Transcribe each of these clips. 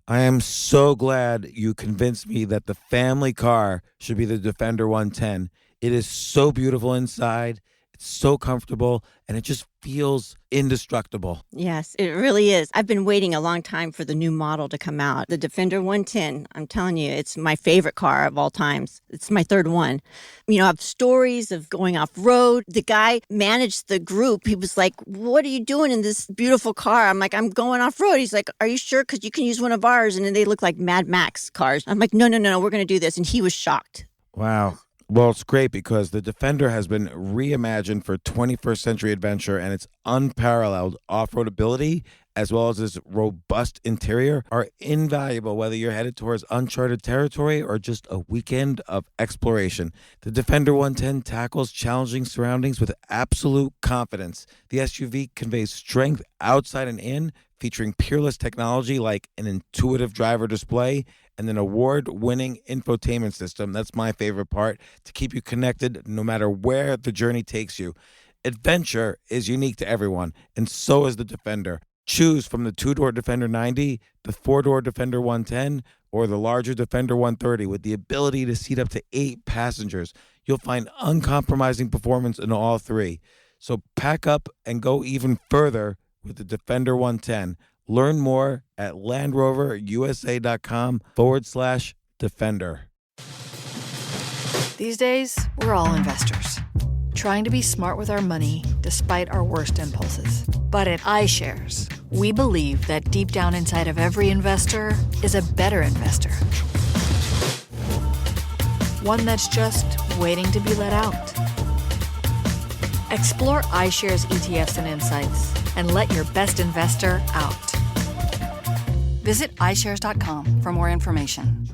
I am so glad you convinced me that the family car should be the Defender 110. It is so beautiful inside, it's so comfortable, and it just feels indestructible. Yes, it really is. I've been waiting a long time for the new model to come out. The Defender 110, I'm telling you, it's my favorite car of all times. It's my third one. You know, I have stories of going off road. The guy managed the group. He was like, "What are you doing in this beautiful car?" I'm like, "I'm going off road." He's like, "Are you sure? Because you can use one of ours." And then they look like Mad Max cars. I'm like, "No, no, no, no, we're going to do this." And he was shocked. Wow. Well, it's great because the Defender has been reimagined for 21st century adventure, and its unparalleled off-road ability as well as its robust interior are invaluable whether you're headed towards uncharted territory or just a weekend of exploration. The Defender 110 tackles challenging surroundings with absolute confidence. The SUV conveys strength outside and in, featuring peerless technology like an intuitive driver display and an award-winning infotainment system. That's my favorite part, to keep you connected no matter where the journey takes you. Adventure is unique to everyone, and so is the Defender. Choose from the two-door Defender 90, the four-door Defender 110, or the larger Defender 130 with the ability to seat up to 8 passengers. You'll find uncompromising performance in all three. So pack up and go even further with the Defender 110. Learn more at LandRoverUSA.com/Defender. These days, we're all investors, trying to be smart with our money despite our worst impulses. But at iShares, we believe that deep down inside of every investor is a better investor. One that's just waiting to be let out. Explore iShares ETFs and insights and let your best investor out. Visit iShares.com for more information.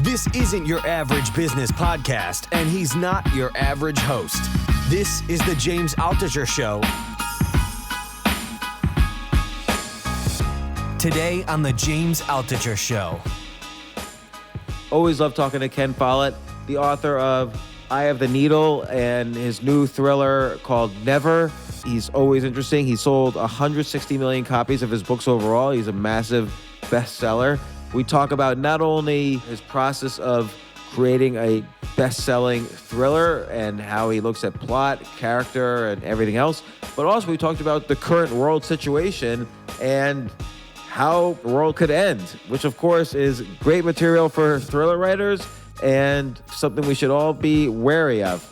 This isn't your average business podcast, and he's not your average host. This is the James Altucher Show. Today on the James Altucher Show. Always love talking to Ken Follett, the author of Eye of the Needle and his new thriller called Never. He's always interesting. He sold 160 million copies of his books overall. He's a massive bestseller. We talk about not only his process of creating a best-selling thriller and how he looks at plot, character, and everything else, but also we talked about the current world situation and how the world could end, which of course is great material for thriller writers and something we should all be wary of.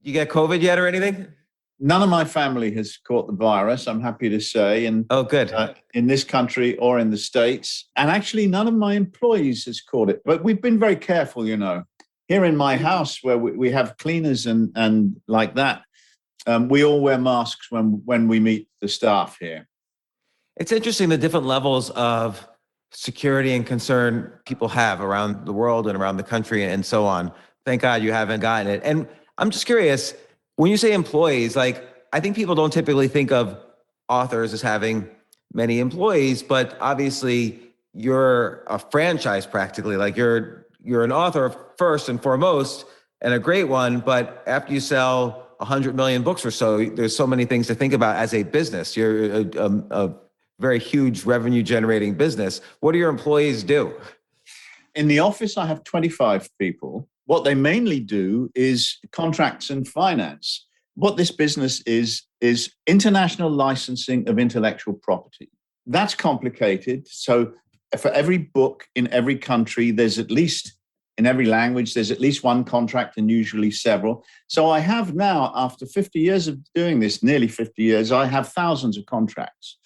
You get COVID yet or anything? None of my family has caught the virus, I'm happy to say. And oh, good. In this country or in the States. And actually, none of my employees has caught it. But we've been very careful, you know. Here in my house, where we have cleaners and like that, we all wear masks when we meet the staff here. It's interesting the different levels of security and concern people have around the world and around the country and so on. Thank God you haven't gotten it. And I'm just curious, when you say employees, like, I think people don't typically think of authors as having many employees, but obviously you're a franchise practically. Like you're an author first and foremost, and a great one. But after you sell 100 million books or so, there's so many things to think about as a business. You're a very huge revenue generating business. What do your employees do? In the office, I have 25 people. What they mainly do is contracts and finance. What this business is international licensing of intellectual property. That's complicated. So for every book in every country, there's at least, in every language, there's at least one contract and usually several. So I have now, after 50 years of doing this, nearly 50 years, I have thousands of contracts.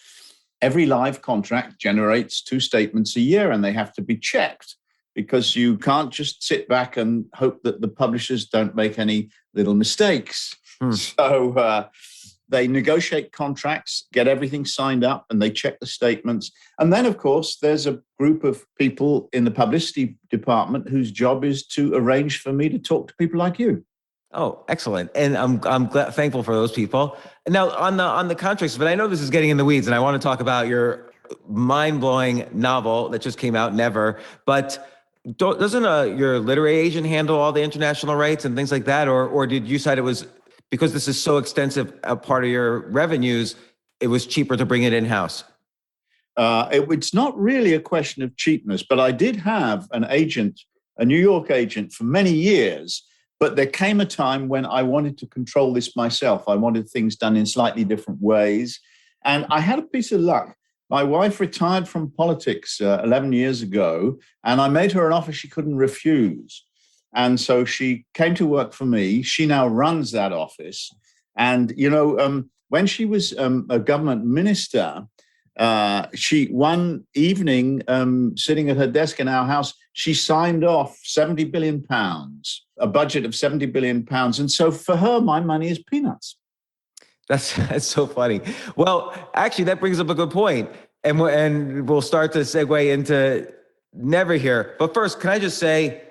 Every live contract generates 2 statements a year, and they have to be checked, because you can't just sit back and hope that the publishers don't make any little mistakes. So they negotiate contracts, get everything signed up, and they check the statements. And then, of course, there's a group of people in the publicity department whose job is to arrange for me to talk to people like you. Oh, excellent. And I'm thankful for those people. Now, on the contracts, but I know this is getting in the weeds, and I want to talk about your mind-blowing novel that just came out, Never. But Doesn't your literary agent handle all the international rights and things like that? Or did you decide it was, because this is so extensive a part of your revenues, it was cheaper to bring it in-house? It's not really a question of cheapness, but I did have an agent, a New York agent, for many years. But there came a time when I wanted to control this myself. I wanted things done in slightly different ways. And I had a piece of luck. My wife retired from politics 11 years ago, and I made her an offer she couldn't refuse. And so she came to work for me. She now runs that office. And, when she was a government minister, she one evening, sitting at her desk in our house, she signed off £70 billion, a budget of £70 billion. And so for her, my money is peanuts. That's so funny. Well, actually, that brings up a good point. And we'll start to segue into Never here. But first, can I just say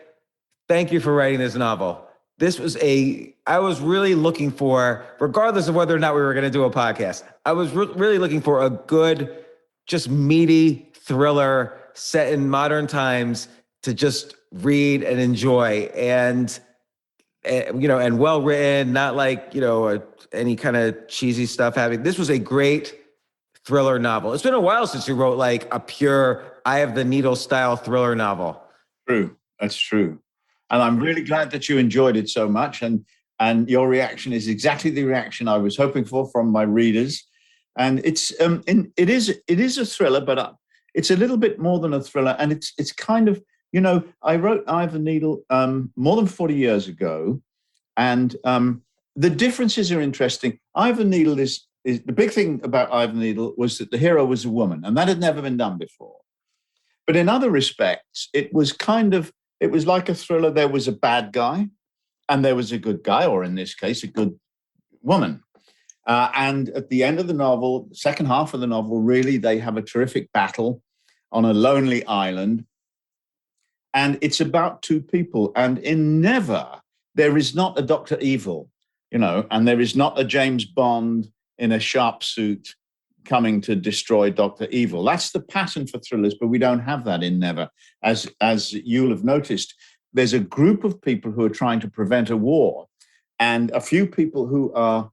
thank you for writing this novel. I was really looking for, regardless of whether or not we were going to do a podcast, I was really looking for a good, just meaty thriller set in modern times to just read and enjoy, and well written, not like, any kind of cheesy stuff happening. This was a great thriller novel. It's been a while since you wrote like a pure Eye of the Needle style thriller novel. True. That's true. And I'm really glad that you enjoyed it so much. And your reaction is exactly the reaction I was hoping for from my readers. And it is a thriller, but it's a little bit more than a thriller. And it's kind of, I wrote Eye of the Needle more than 40 years ago. And the differences are interesting. Eye of the Needle is the big thing about Eye of the Needle was that the hero was a woman, and that had never been done before. But in other respects, it was like a thriller. There was a bad guy and there was a good guy, or in this case, a good woman. And at the end of the novel, the second half of the novel, really, they have a terrific battle on a lonely island. And it's about two people. And in Never, there is not a Dr. Evil, and there is not a James Bond in a sharp suit coming to destroy Dr. Evil. That's the pattern for thrillers, but we don't have that in Never. As you'll have noticed, there's a group of people who are trying to prevent a war, and a few people who are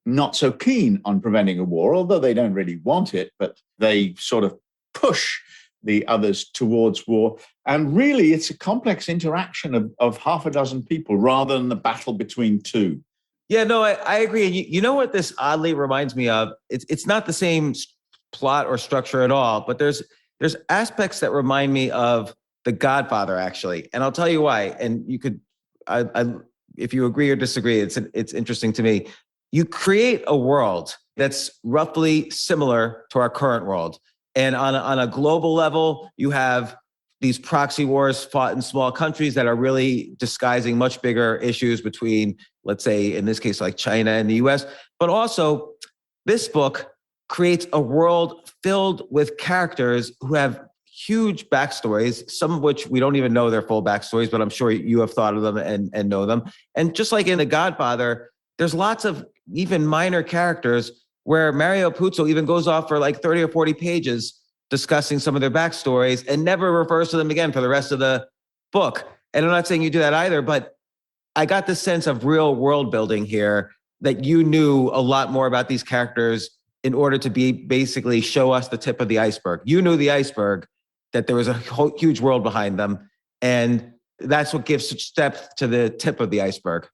not so keen on preventing a war, although they don't really want it, but they sort of push the others towards war. And really, it's a complex interaction of half a dozen people rather than the battle between two. Yeah, no, I agree. You know what this oddly reminds me of? It's not the same plot or structure at all, but there's aspects that remind me of The Godfather, actually. And I'll tell you why. And you could, if you agree or disagree, it's interesting to me. You create a world that's roughly similar to our current world. And on a global level, you have these proxy wars fought in small countries that are really disguising much bigger issues between, let's say, in this case, like China and the US. But also, this book creates a world filled with characters who have huge backstories, some of which we don't even know their full backstories, but I'm sure you have thought of them and know them. And just like in The Godfather, there's lots of even minor characters where Mario Puzo even goes off for like 30 or 40 pages discussing some of their backstories and never refers to them again for the rest of the book. And I'm not saying you do that either, but I got the sense of real world building here, that you knew a lot more about these characters in order to basically show us the tip of the iceberg. You knew the iceberg, that there was a huge world behind them. And that's what gives such depth to the tip of the iceberg.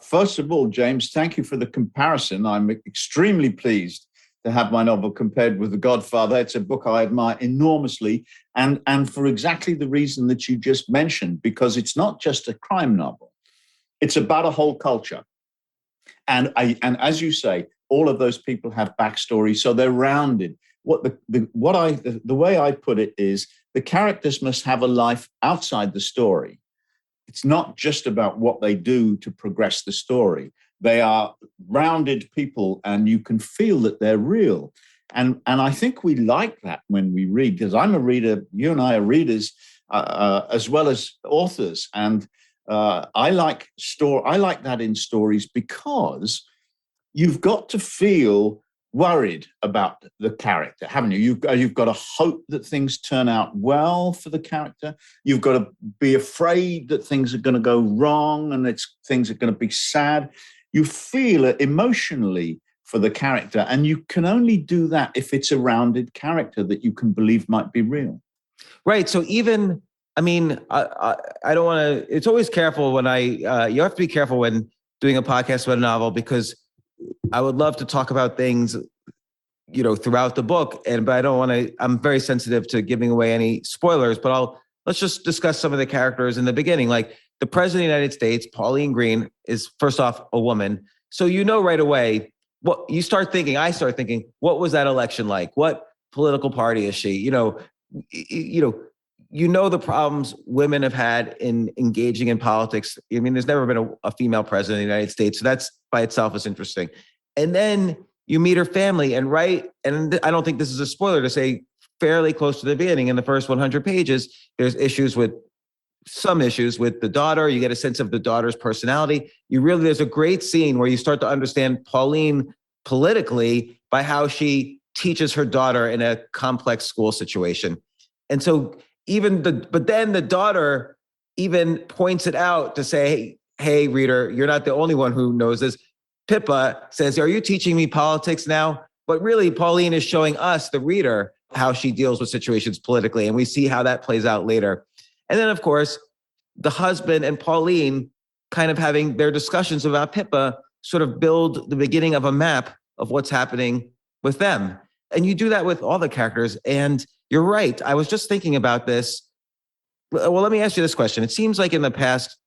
First of all, James, thank you for the comparison. I'm extremely pleased to have my novel compared with The Godfather. It's a book I admire enormously, and for exactly the reason that you just mentioned, because it's not just a crime novel. It's about a whole culture. And as you say, all of those people have backstories, so they're rounded. The way I put it is, the characters must have a life outside the story. It's not just about what they do to progress the story. They are rounded people, and you can feel that they're real. And I think we like that when we read, because I'm a reader, you and I are readers, as well as authors. And I like that in stories, because you've got to feel worried about the character, haven't you? You've got to hope that things turn out well for the character. You've got to be afraid that things are going to go wrong and things are going to be sad. You feel it emotionally for the character, and you can only do that if it's a rounded character that you can believe might be real. Right. So even, I mean, I don't want to, it's always careful when you have to be careful when doing a podcast about a novel, because I would love to talk about things, throughout the book. But I don't want to, I'm very sensitive to giving away any spoilers, but let's just discuss some of the characters in the beginning. Like the president of the United States, Pauline Green, is first off a woman. So right away, I start thinking, what was that election like? What political party is she? The problems women have had in engaging in politics. I mean, there's never been a female president of the United States. So that's by itself is interesting. And then you meet her family, and I don't think this is a spoiler to say, fairly close to the beginning, in the first 100 pages, there's some issues with the daughter. You get a sense of the daughter's personality. There's a great scene where you start to understand Pauline politically by how she teaches her daughter in a complex school situation. And so but then the daughter even points it out to say, hey, reader, you're not the only one who knows this. Pippa says, are you teaching me politics now? But really, Pauline is showing us, the reader, how she deals with situations politically. And we see how that plays out later. And then, of course, the husband and Pauline kind of having their discussions about Pippa sort of build the beginning of a map of what's happening with them. And you do that with all the characters. And you're right. I was just thinking about this. Well, let me ask you this question. It seems like in the past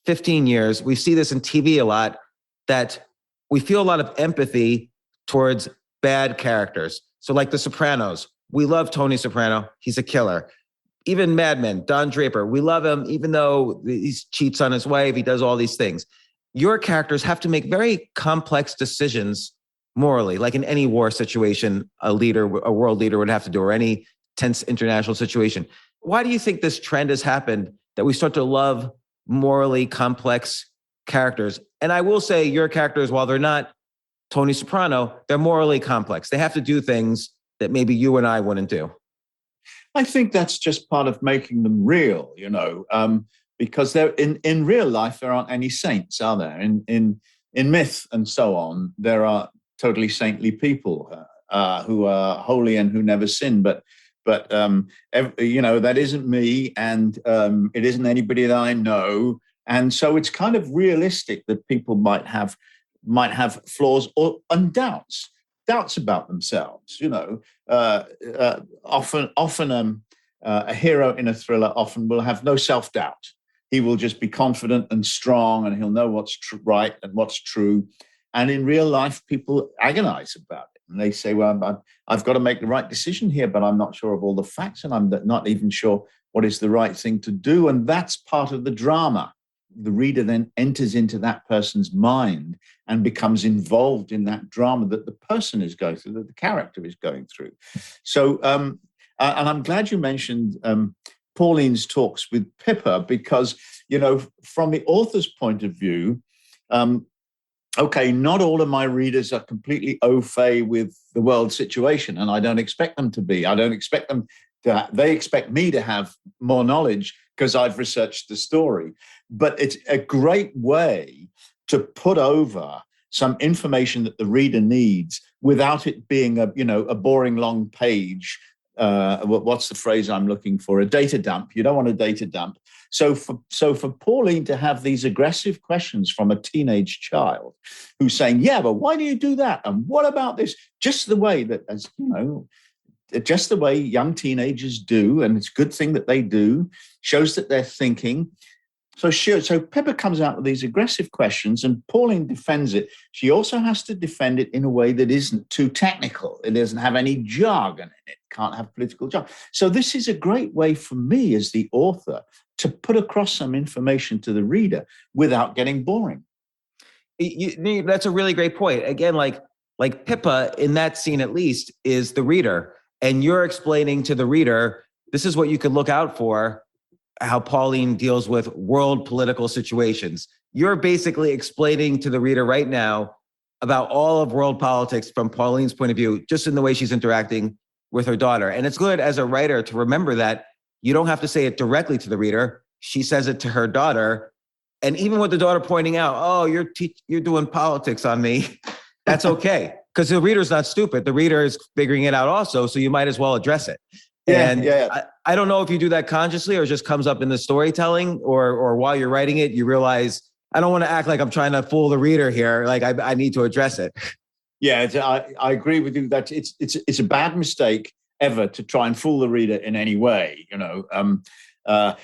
15 years, we see this in TV a lot, that we feel a lot of empathy towards bad characters. So like The Sopranos, we love Tony Soprano. He's a killer. Even Mad Men, Don Draper, we love him, even though he cheats on his wife, he does all these things. Your characters have to make very complex decisions morally, like in any war situation, a world leader would have to do, or any tense international situation. Why do you think this trend has happened, that we start to love morally complex characters? And I will say your characters, while they're not Tony Soprano, they're morally complex. They have to do things that maybe you and I wouldn't do. I think that's just part of making them real, because they're in real life, there aren't any saints, are there? In myth and so on, there are totally saintly people who are holy and who never sin. But that isn't me, and it isn't anybody that I know. And so it's kind of realistic that people might have flaws and doubts about themselves. Often a hero in a thriller often will have no self-doubt. He will just be confident and strong, and he'll know what's right and what's true. And in real life, people agonize about it. And they say, well, I've got to make the right decision here, but I'm not sure of all the facts, and I'm not even sure what is the right thing to do. And that's part of the drama. The reader then enters into that person's mind and becomes involved in that drama that the person is going through, that the character is going through. So, and I'm glad you mentioned Pauline's talks with Pippa, because, from the author's point of view, okay, not all of my readers are completely au fait with the world situation, and I don't expect them to be. I don't expect them to. They expect me to have more knowledge because I've researched the story. But it's a great way to put over some information that the reader needs without it being a boring long page. What's the phrase I'm looking for? A data dump. You don't want a data dump. So for Pauline to have these aggressive questions from a teenage child who's saying, yeah, but why do you do that? And what about this? Just the way that, just the way young teenagers do, and it's a good thing that they do, shows that they're thinking. So Pippa comes out with these aggressive questions, and Pauline defends it. She also has to defend it in a way that isn't too technical. It doesn't have any jargon in it. Can't have political jargon. So this is a great way for me as the author to put across some information to the reader without getting boring. That's a really great point. Again, like Pippa in that scene, at least, is the reader, and you're explaining to the reader, this is what you could look out for, how Pauline deals with world political situations. You're basically explaining to the reader right now about all of world politics from Pauline's point of view, just in the way she's interacting with her daughter. And it's good as a writer to remember that you don't have to say it directly to the reader. She says it to her daughter. And even with the daughter pointing out, oh, you're doing politics on me, that's okay. Because the reader's not stupid. The reader is figuring it out also, so you might as well address it. I don't know if you do that consciously or it just comes up in the storytelling or while you're writing it, you realize, I don't want to act like I'm trying to fool the reader here. Like I need to address it. Yeah, I agree with you that it's a bad mistake ever to try and fool the reader in any way. I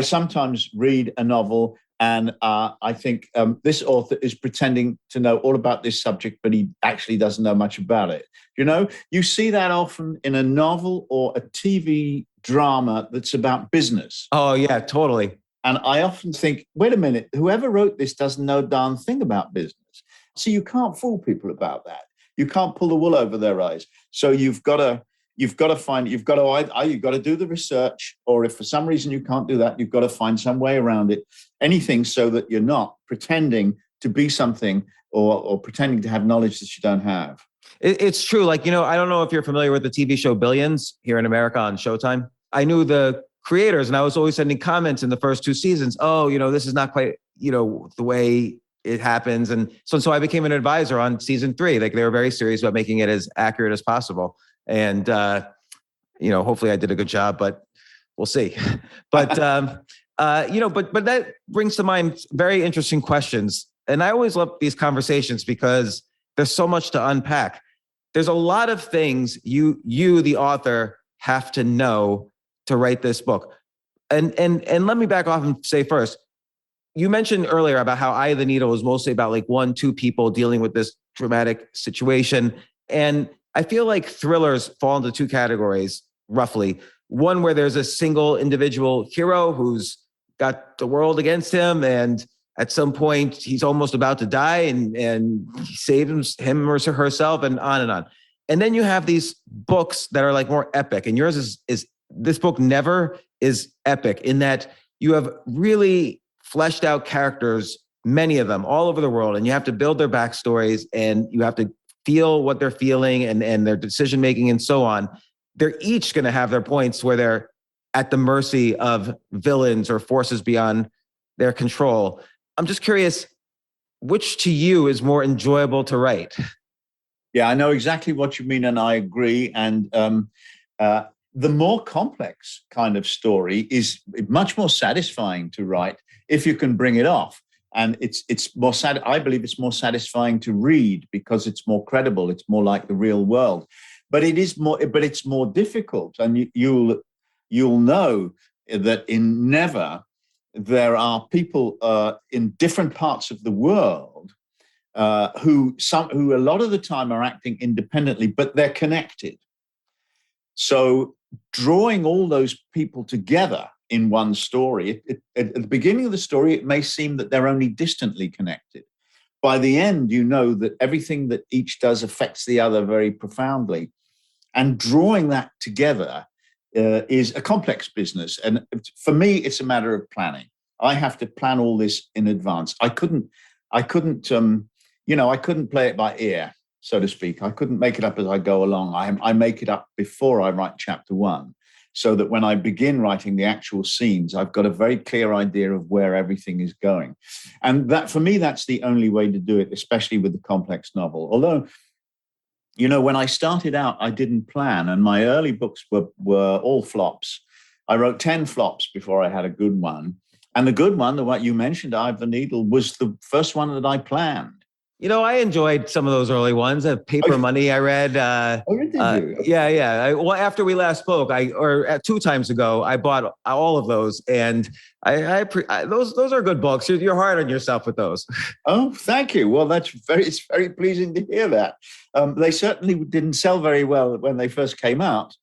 sometimes read a novel and I think this author is pretending to know all about this subject, but he actually doesn't know much about it. You see that often in a novel or a TV drama that's about business. Oh, yeah, totally. And I often think, wait a minute, whoever wrote this doesn't know a darn thing about business. So you can't fool people about that. You can't pull the wool over their eyes. So you've got to do the research, or if for some reason you can't do that, you've got to find some way around it. Anything so that you're not pretending to be something or pretending to have knowledge that you don't have. It's true. Like, I don't know if you're familiar with the TV show Billions here in America on Showtime. I knew the creators and I was always sending comments in the first 2 seasons. Oh, this is not quite, the way it happens. And so I became an advisor on season 3. Like they were very serious about making it as accurate as possible. And, hopefully I did a good job, but we'll see. But, but that brings to mind very interesting questions. And I always love these conversations because there's so much to unpack. There's a lot of things you, the author, have to know to write this book. And let me back off and say first, you mentioned earlier about how Eye of the Needle was mostly about like 1-2 people dealing with this dramatic situation. And I feel like thrillers fall into 2 categories, roughly. One where there's a single individual hero who's got the world against him, and at some point he's almost about to die, and he saves him or herself, and on and on. And then you have these books that are like more epic, and yours is this book never is epic in that you have really fleshed out characters, many of them all over the world, and you have to build their backstories and you have to feel what they're feeling and their decision making and so on. They're each going to have their points where they're at the mercy of villains or forces beyond their control. I'm just curious, which to you is more enjoyable to write? Yeah, I know exactly what you mean, and I agree. And the more complex kind of story is much more satisfying to write if you can bring it off. And it's more sad. I believe it's more satisfying to read because it's more credible. It's more like the real world. But it's more difficult. And you'll know that in Never, there are people in different parts of the world who a lot of the time are acting independently, but they're connected. So drawing all those people together in one story, at the beginning of the story, it may seem that they're only distantly connected. By the end, you know that everything that each does affects the other very profoundly. And drawing that together is a complex business. And for me, it's a matter of planning. I have to plan all this in advance. I couldn't play it by ear, so to speak. I couldn't make it up as I go along. I make it up before I write chapter 1, so that when I begin writing the actual scenes, I've got a very clear idea of where everything is going. And that, for me, that's the only way to do it, especially with a complex novel. Although, when I started out, I didn't plan, and my early books were all flops. I wrote 10 flops before I had a good one. And the good one, the one you mentioned, Eye of the Needle, was the first one that I planned. I enjoyed some of those early ones. Paper Money, I read. Did you? Yeah. Well, after we last spoke, 2 times ago, I bought all of those, and those are good books. You're hard on yourself with those. Oh, thank you. Well, it's very pleasing to hear that. They certainly didn't sell very well when they first came out.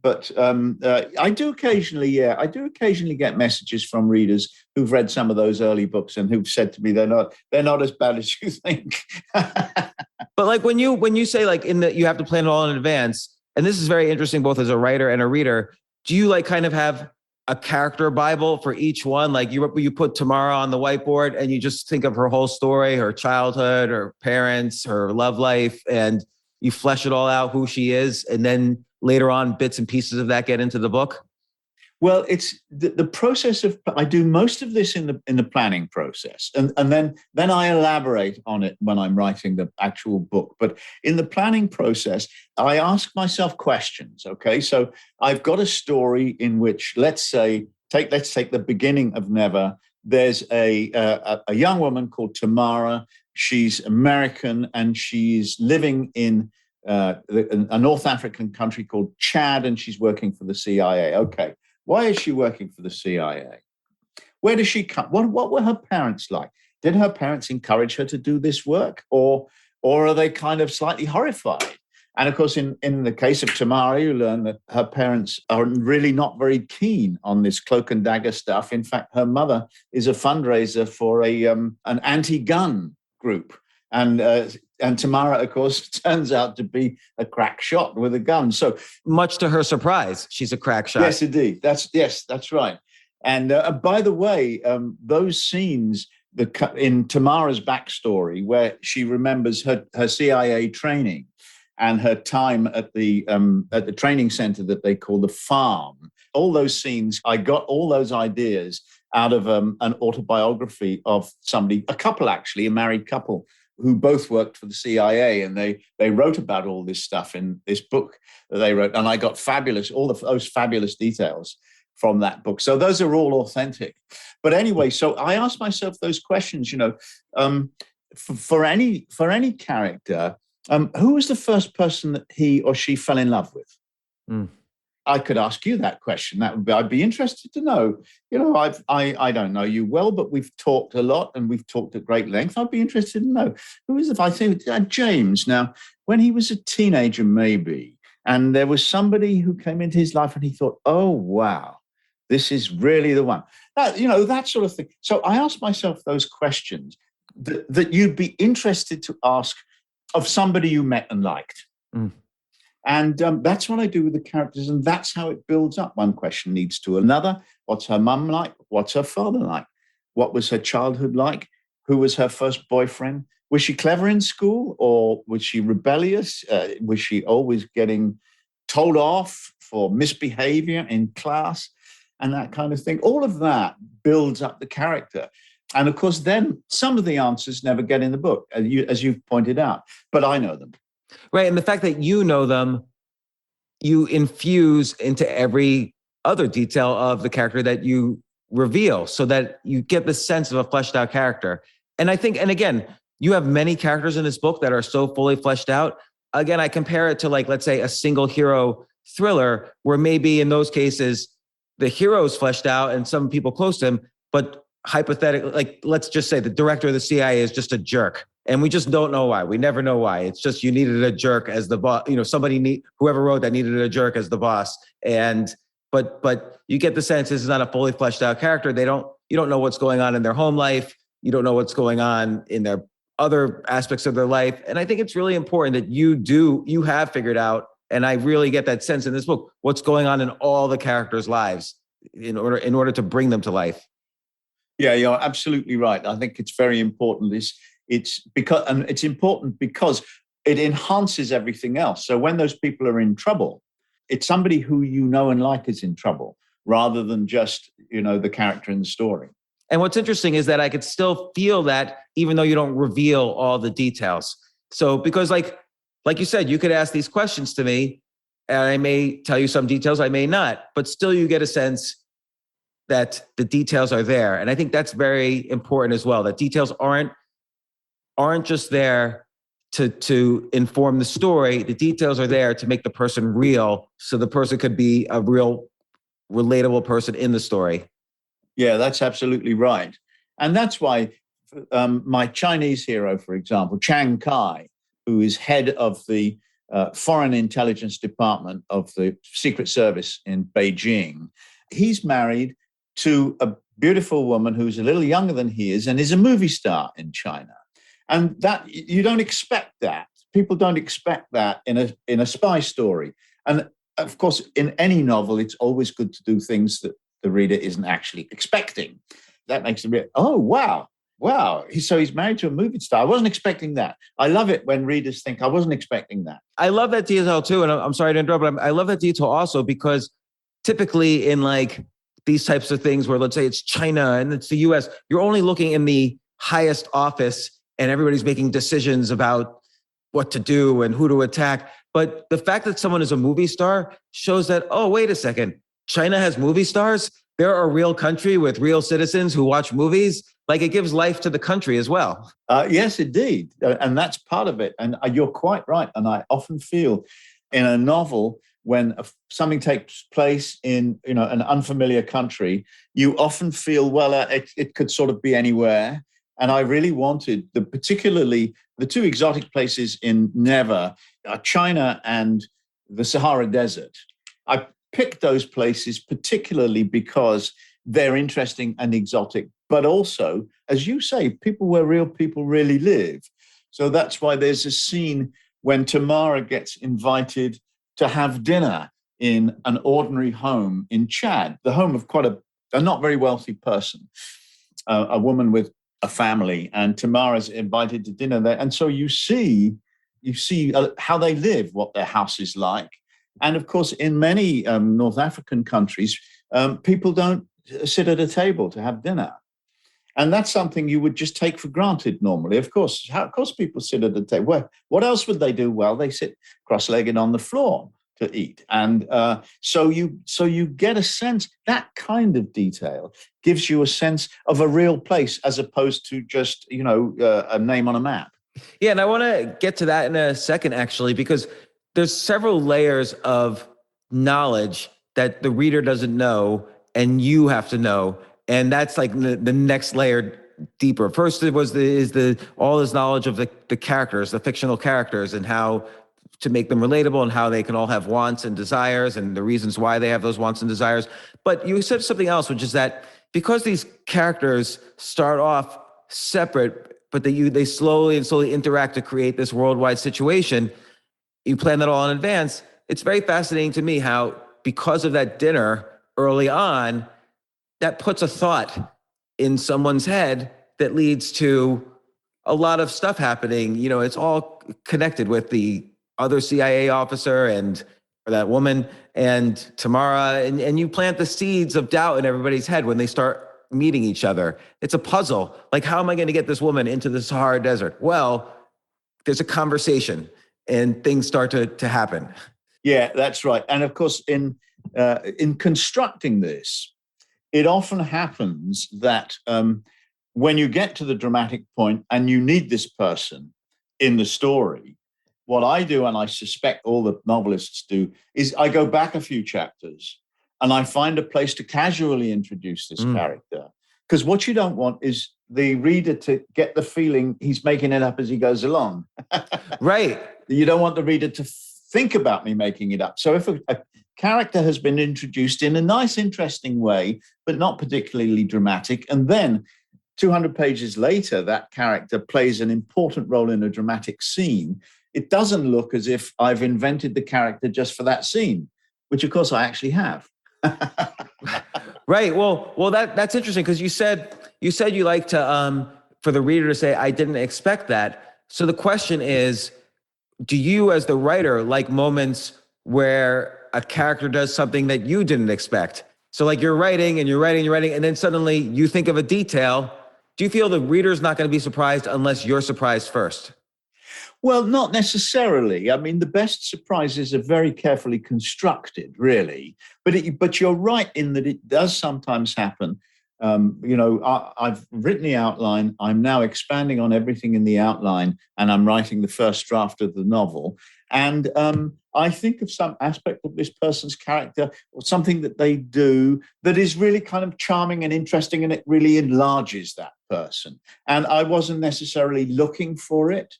But I do occasionally get messages from readers who've read some of those early books and who've said to me they're not as bad as you think. But like when you say like you have to plan it all in advance, and this is very interesting both as a writer and a reader. Do you like kind of have a character Bible for each one? Like you put Tamara on the whiteboard and you just think of her whole story, her childhood, her parents, her love life, and you flesh it all out, who she is. And then later on, bits and pieces of that get into the book. Well, it's the process of, I do most of this in the planning process, and then I elaborate on it when I'm writing the actual book. But in the planning process, I ask myself questions. Okay, so I've got a story in which, let's take the beginning of Never. There's a young woman called Tamara. She's American and she's living in a North African country called Chad, and she's working for the CIA. Okay. Why is she working for the CIA? Where does she come? What were her parents like? Did her parents encourage her to do this work, or are they kind of slightly horrified? And of course, in the case of Tamara, you learn that her parents are really not very keen on this cloak and dagger stuff. In fact, her mother is a fundraiser for an anti-gun group. And Tamara, of course, turns out to be a crack shot with a gun. So, much to her surprise, she's a crack shot. Yes, indeed. That's right. And by the way, those scenes in Tamara's backstory, where she remembers her CIA training and her time at the training center that they call the Farm, all those scenes, I got all those ideas out of an autobiography of somebody, a married couple, who both worked for the CIA, and they wrote about all this stuff in this book that they wrote. And I got those fabulous details from that book. So those are all authentic. But anyway, so I asked myself those questions, for any character, who was the first person that he or she fell in love with? Mm. I could ask you that question. I'd be interested to know. I don't know you well, but we've talked a lot and we've talked at great length. I'd be interested to know who is it. I think James. Now, when he was a teenager, maybe, and there was somebody who came into his life, and he thought, "Oh wow, this is really the one." That sort of thing. So I asked myself those questions that you'd be interested to ask of somebody you met and liked. Mm. And that's what I do with the characters, and that's how it builds up. One question leads to another. What's her mum like? What's her father like? What was her childhood like? Who was her first boyfriend? Was she clever in school, or was she rebellious? Was she always getting told off for misbehavior in class and that kind of thing? All of that builds up the character. And of course, then some of the answers never get in the book, as you've pointed out, but I know them. Right. And the fact that you know them, you infuse into every other detail of the character that you reveal, so that you get the sense of a fleshed out character. And I think, and again, you have many characters in this book that are so fully fleshed out. Again, I compare it to, like, let's say a single hero thriller, where maybe in those cases, the hero's fleshed out and some people close to him, but hypothetically, like, let's just say the director of the CIA is just a jerk. And we just don't know why. We never know why. It's just you needed a jerk as the boss. Whoever wrote that needed a jerk as the boss. And but you get the sense this is not a fully fleshed out character. You don't know what's going on in their home life. You don't know what's going on in their other aspects of their life. And I think it's really important that you have figured out, and I really get that sense in this book, what's going on in all the characters' lives in order to bring them to life. Yeah, you're absolutely right. I think it's very important. It's important because it enhances everything else. So when those people are in trouble, it's somebody who you know and like is in trouble, rather than just, the character in the story. And what's interesting is that I could still feel that, even though you don't reveal all the details. So because like you said, you could ask these questions to me and I may tell you some details, I may not, but still you get a sense that the details are there. And I think that's very important as well, that details aren't just there to inform the story. The details are there to make the person real, so the person could be a real relatable person in the story. Yeah, that's absolutely right. And that's why my Chinese hero, for example, Chiang Kai, who is head of the Foreign Intelligence Department of the Secret Service in Beijing, he's married to a beautiful woman who's a little younger than he is and is a movie star in China. And that you don't expect that. People don't expect that in a spy story. And of course, in any novel, it's always good to do things that the reader isn't actually expecting. That makes them, oh, wow. Wow. So he's married to a movie star. I wasn't expecting that. I love it when readers think I wasn't expecting that. I love that detail too. And I'm sorry to interrupt, but I love that detail also because typically in like these types of things where let's say it's China and it's the US, you're only looking in the highest office and everybody's making decisions about what to do and who to attack. But the fact that someone is a movie star shows that, oh, wait a second, China has movie stars? They're a real country with real citizens who watch movies. Like it gives life to the country as well. Yes, indeed. And that's part of it. And you're quite right. And I often feel in a novel, when something takes place in an unfamiliar country, you often feel, well, it could sort of be anywhere. And I really wanted particularly the two exotic places in Never, China and the Sahara Desert. I picked those places particularly because they're interesting and exotic, but also, as you say, people where real people really live. So that's why there's a scene when Tamara gets invited to have dinner in an ordinary home in Chad, the home of quite a not very wealthy person, a woman with a family, and Tamara's invited to dinner there. And so you see how they live, what their house is like. And of course, in many North African countries, people don't sit at a table to have dinner. And that's something you would just take for granted normally. Of course people sit at a table. Well, what else would they do? Well, they sit cross-legged on the floor to eat. And so you get a sense, that kind of detail gives you a sense of a real place as opposed to just, a name on a map. Yeah, and I want to get to that in a second, actually, because there's several layers of knowledge that the reader doesn't know and you have to know. And that's like the next layer deeper. First, it was all this knowledge of the characters, the fictional characters, and how to make them relatable and how they can all have wants and desires and the reasons why they have those wants and desires. But you said something else, which is that because these characters start off separate, but they slowly interact to create this worldwide situation, you plan that all in advance. It's very fascinating to me how, because of that dinner early on, that puts a thought in someone's head that leads to a lot of stuff happening. It's all connected with the other CIA officer and that woman and Tamara, and you plant the seeds of doubt in everybody's head when they start meeting each other. It's a puzzle. Like, how am I going to get this woman into the Sahara Desert? Well, there's a conversation and things start to happen. Yeah, that's right. And of course, in constructing this, it often happens that when you get to the dramatic point and you need this person in the story, what I do, and I suspect all the novelists do, is I go back a few chapters and I find a place to casually introduce this character. Because what you don't want is the reader to get the feeling he's making it up as he goes along. Right. You don't want the reader to think about me making it up. So if a character has been introduced in a nice, interesting way, but not particularly dramatic, and then 200 pages later, that character plays an important role in a dramatic scene, it doesn't look as if I've invented the character just for that scene, which of course I actually have. Right. Well, that's interesting because you said you like to for the reader to say, I didn't expect that. So the question is, do you as the writer like moments where a character does something that you didn't expect? So like you're writing, and then suddenly you think of a detail. Do you feel the reader's not going to be surprised unless you're surprised first? Well, not necessarily. I mean, the best surprises are very carefully constructed, really. But you're right in that it does sometimes happen. I've written the outline. I'm now expanding on everything in the outline, and I'm writing the first draft of the novel. And I think of some aspect of this person's character or something that they do that is really kind of charming and interesting, and it really enlarges that person. And I wasn't necessarily looking for it.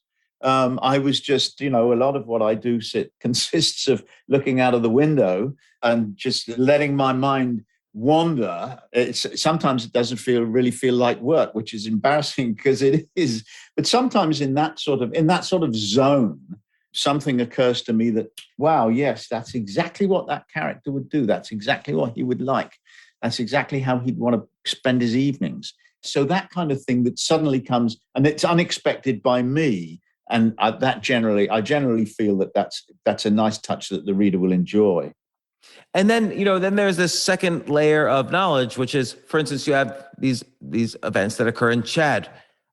I was just, a lot of what I do consists of looking out of the window and just letting my mind wander. Sometimes it doesn't really feel like work, which is embarrassing because it is. But sometimes in that sort of zone, something occurs to me that, wow, yes, that's exactly what that character would do. That's exactly what he would like. That's exactly how he'd want to spend his evenings. So that kind of thing that suddenly comes, and it's unexpected by me. And I generally feel that that's a nice touch that the reader will enjoy. And then, then there's this second layer of knowledge, which is, for instance, you have these events that occur in Chad.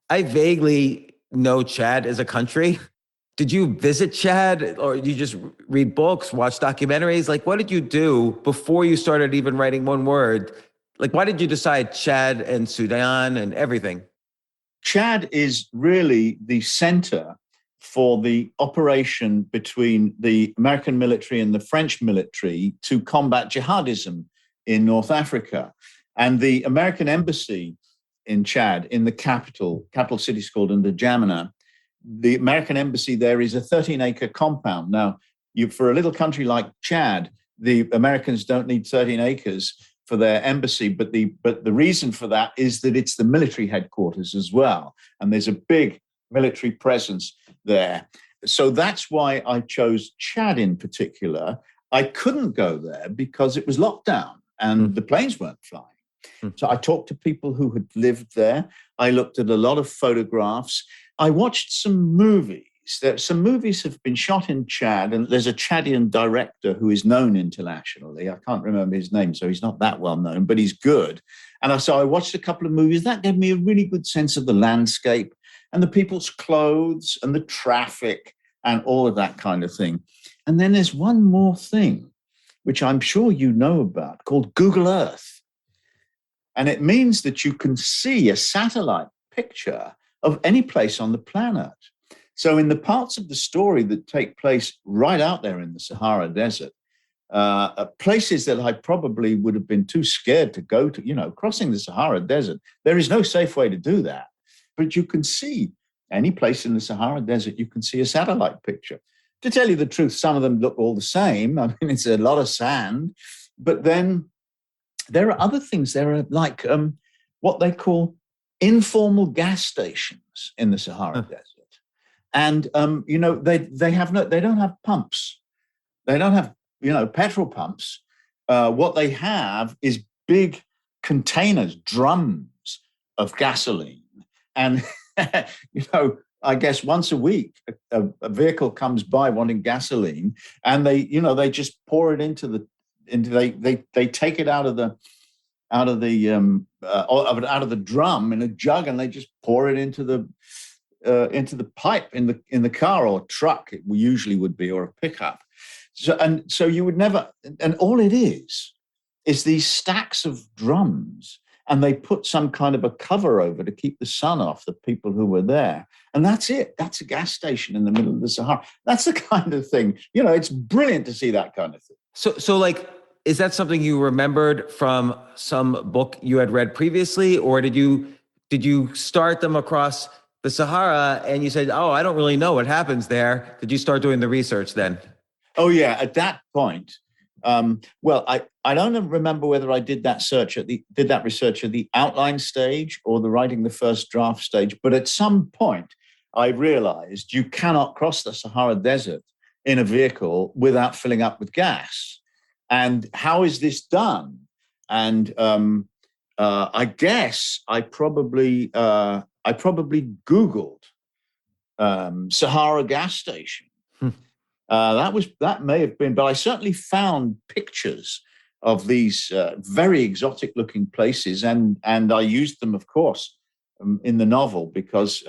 I vaguely know Chad as a country. Did you visit Chad, or you just read books, watch documentaries? Like, what did you do before you started even writing one word? Like, why did you decide Chad and Sudan and everything? Chad is really the center for the operation between the American military and the French military to combat jihadism in North Africa. And the American embassy in Chad, in the capital city is called N'Djamena, the American embassy there is a 13-acre compound. Now, for a little country like Chad, the Americans don't need 13 acres for their embassy, but the reason for that is that it's the military headquarters as well, and there's a big military presence there. So that's why I chose Chad in particular. I couldn't go there because it was locked down and the planes weren't flying. So I talked to people who had lived there. I looked at a lot of photographs. I watched some movies. Some movies have been shot in Chad, and there's a Chadian director who is known internationally. I can't remember his name, so he's not that well known, but he's good. And so I watched a couple of movies. That gave me a really good sense of the landscape and the people's clothes and the traffic and all of that kind of thing. And then there's one more thing, which I'm sure you know about, called Google Earth. And it means that you can see a satellite picture of any place on the planet. So in the parts of the story that take place right out there in the Sahara Desert, places that I probably would have been too scared to go to, crossing the Sahara Desert, there is no safe way to do that. But you can see any place in the Sahara Desert, you can see a satellite picture. To tell you the truth, some of them look all the same. I mean, it's a lot of sand. But then there are other things. There are like what they call informal gas stations in the Sahara Desert. And, they don't have pumps. They don't have, petrol pumps. What they have is big containers, drums of gasoline. And, I guess once a week, a vehicle comes by wanting gasoline, and they just pour it they take it out of the drum in a jug, and they just pour it into the pipe in the car or truck. It usually would be, or a pickup. So you would never, and all it is these stacks of drums, and they put some kind of a cover over to keep the sun off the people who were there. And that's it. That's a gas station in the middle of the Sahara. That's the kind of thing, it's brilliant to see that kind of thing. So like, is that something you remembered from some book you had read previously, or did you start them across the Sahara and you said, oh, I don't really know what happens there? Did you start doing the research then? Oh yeah, at that point. Well, I don't remember whether I did that research at the outline stage or the writing the first draft stage. But at some point, I realized you cannot cross the Sahara Desert in a vehicle without filling up with gas. And how is this done? And I guess I probably Googled Sahara gas station. That may have been, but I certainly found pictures of these very exotic looking places, and I used them, of course, in the novel because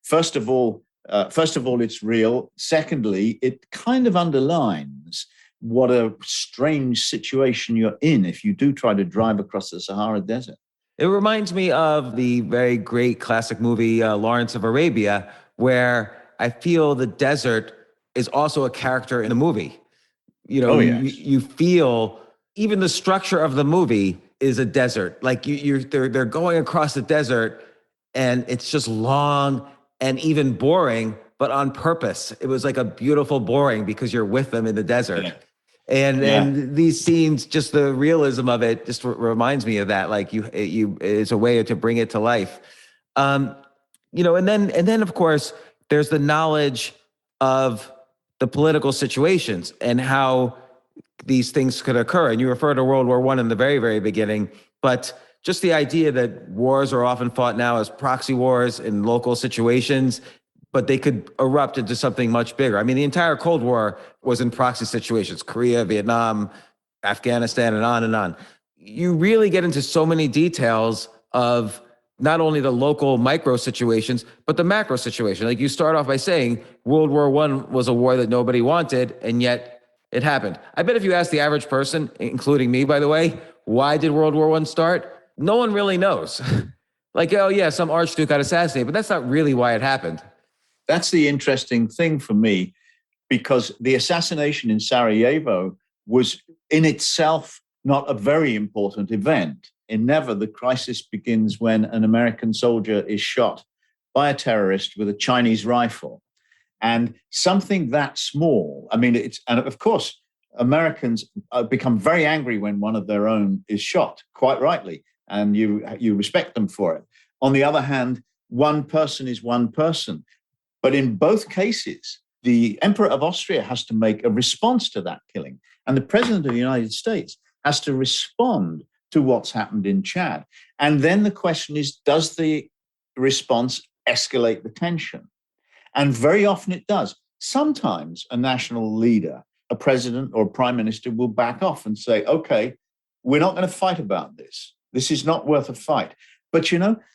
first of all, it's real. Secondly, it kind of underlines what a strange situation you're in if you do try to drive across the Sahara Desert. It reminds me of the very great classic movie Lawrence of Arabia, where I feel the desert is also a character in the movie. You feel even the structure of the movie is a desert. Like they're going across the desert, and it's just long and even boring, but on purpose. It was like a beautiful boring because you're with them in the desert. Yeah. And these scenes, just the realism of it, just reminds me of that. Like it's a way to bring it to life. And then of course there's the knowledge of the political situations and how these things could occur. And you refer to World War I in the very, very beginning, but just the idea that wars are often fought now as proxy wars in local situations, but they could erupt into something much bigger. I mean, the entire Cold War was in proxy situations, Korea, Vietnam, Afghanistan, and on and on. You really get into so many details of not only the local micro situations, but the macro situation. Like you start off by saying World War I was a war that nobody wanted, and yet it happened. I bet if you ask the average person, including me, by the way, why did World War I start? No one really knows. Like, oh yeah, some archduke got assassinated, but that's not really why it happened. That's the interesting thing for me, because the assassination in Sarajevo was in itself not a very important event. In Never, the crisis begins when an American soldier is shot by a terrorist with a Chinese rifle. And something that small, I mean, and of course, Americans become very angry when one of their own is shot, quite rightly, and you respect them for it. On the other hand, one person is one person. But in both cases, the Emperor of Austria has to make a response to that killing. And the President of the United States has to respond to what's happened in Chad. And then the question is, does the response escalate the tension? And very often it does. Sometimes a national leader, a president or a prime minister, will back off and say, okay, we're not going to fight about this. This is not worth a fight. But,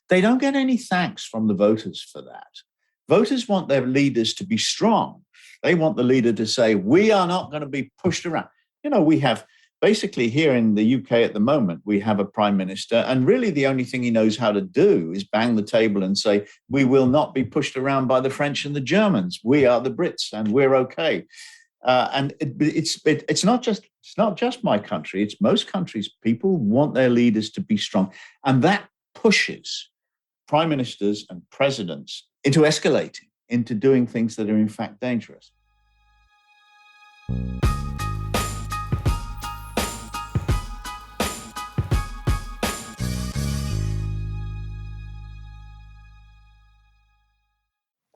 they don't get any thanks from the voters for that. Voters want their leaders to be strong. They want the leader to say, we are not going to be pushed around. We have basically here in the UK at the moment, we have a prime minister, and really the only thing he knows how to do is bang the table and say, we will not be pushed around by the French and the Germans. We are the Brits and we're okay. And it's not just my country. It's most countries. People want their leaders to be strong. And that pushes prime ministers and presidents into escalating, into doing things that are in fact dangerous.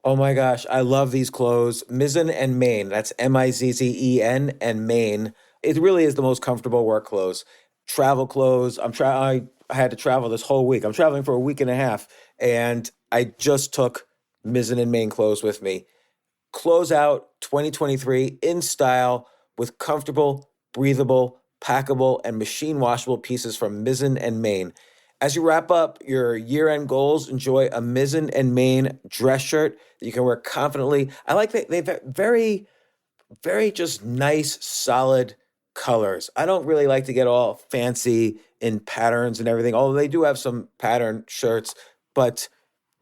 Oh my gosh, I love these clothes. Mizzen and Main, that's Mizzen and Main. It really is the most comfortable work clothes. Travel clothes. I had to travel this whole week. I'm traveling for a week and a half, and I just took Mizzen and Main clothes with me. Close out 2023 in style with comfortable, breathable, packable, and machine washable pieces from Mizzen and Main. As you wrap up your year-end goals, enjoy a Mizzen and Main dress shirt that you can wear confidently. I like that they've very, very just nice, solid colors. I don't really like to get all fancy in patterns and everything, although they do have some pattern shirts, but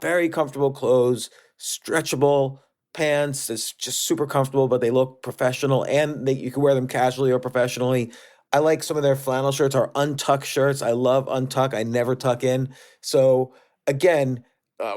very comfortable clothes, stretchable pants. It's just super comfortable, but they look professional, and you can wear them casually or professionally. I like some of their flannel shirts or untuck shirts. I love untuck. I never tuck in. So again,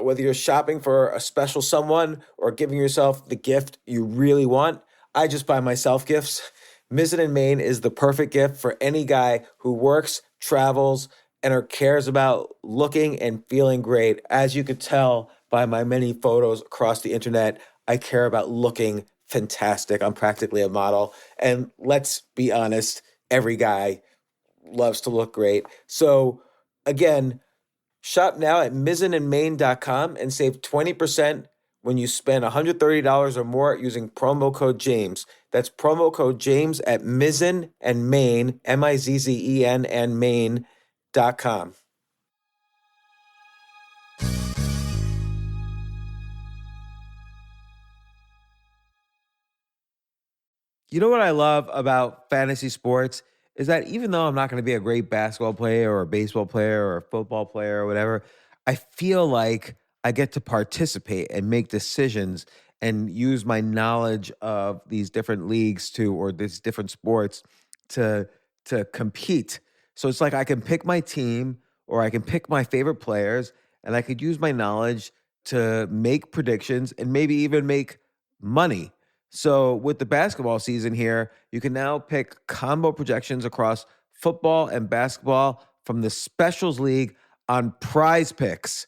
whether you're shopping for a special someone or giving yourself the gift you really want, I just buy myself gifts. Mizzen and Main is the perfect gift for any guy who works, travels, and or cares about looking and feeling great. As you could tell by my many photos across the internet, I care about looking fantastic. I'm practically a model. And let's be honest, every guy loves to look great. So again, shop now at mizzenandmain.com and save 20% when you spend $130 or more using promo code James. That's promo code James at Mizzen and Main, Mizzen and Main.com. You know what I love about fantasy sports is that even though I'm not going to be a great basketball player or a baseball player or a football player or whatever, I feel like I get to participate and make decisions and use my knowledge of these different leagues or these different sports to compete. So it's like I can pick my team or I can pick my favorite players, and I could use my knowledge to make predictions and maybe even make money. So with the basketball season here, you can now pick combo projections across football and basketball from the Specials League on Prize Picks.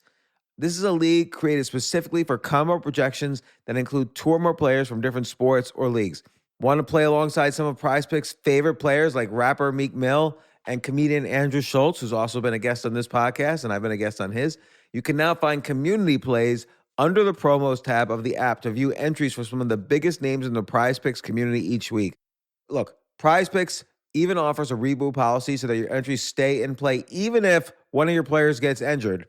This is a league created specifically for combo projections that include two or more players from different sports or leagues. Want to play alongside some of Prize Picks' favorite players like rapper Meek Mill and comedian Andrew Schultz, who's also been a guest on this podcast, and I've been a guest on his? You can now find community plays under the promos tab of the app to view entries for some of the biggest names in the Prize Picks community each week. Look, Prize Picks even offers a reboot policy so that your entries stay in play even if one of your players gets injured.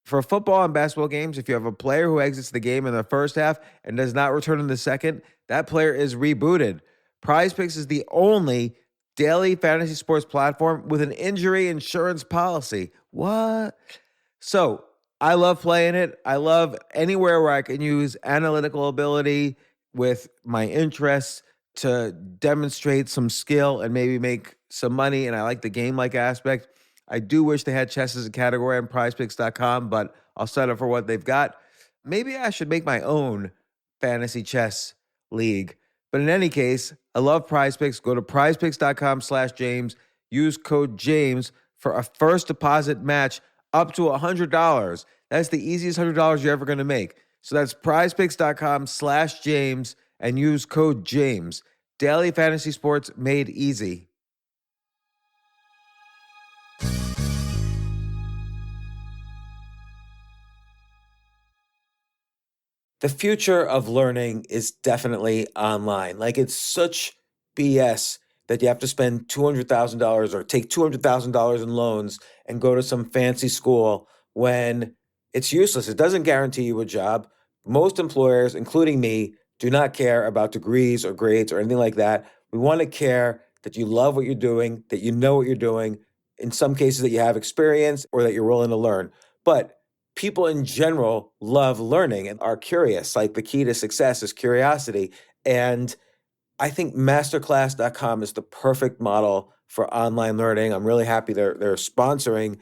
For football and basketball games, if you have a player who exits the game in the first half and does not return in the second, that player is rebooted. Prize Picks is the only daily fantasy sports platform with an injury insurance policy. What? So I love playing it. I love anywhere where I can use analytical ability with my interests to demonstrate some skill and maybe make some money. And I like the game-like aspect. I do wish they had chess as a category on prizepicks.com, but I'll settle for what they've got. Maybe I should make my own fantasy chess league. But in any case, I love Prize Picks. Go to prizepicks.com/James. Use code James for a first deposit match up to $100. That's the easiest $100 you're ever going to make. So that's prizepicks.com/James and use code James. Daily fantasy sports made easy. The future of learning is definitely online. Like, it's such BS that you have to spend $200,000 or take $200,000 in loans and go to some fancy school when it's useless. It doesn't guarantee you a job. Most employers, including me, do not care about degrees or grades or anything like that. We want to care that you love what you're doing, that you know what you're doing, in some cases that you have experience or that you're willing to learn. But people in general love learning and are curious. Like, the key to success is curiosity. And I think masterclass.com is the perfect model for online learning. I'm really happy they're sponsoring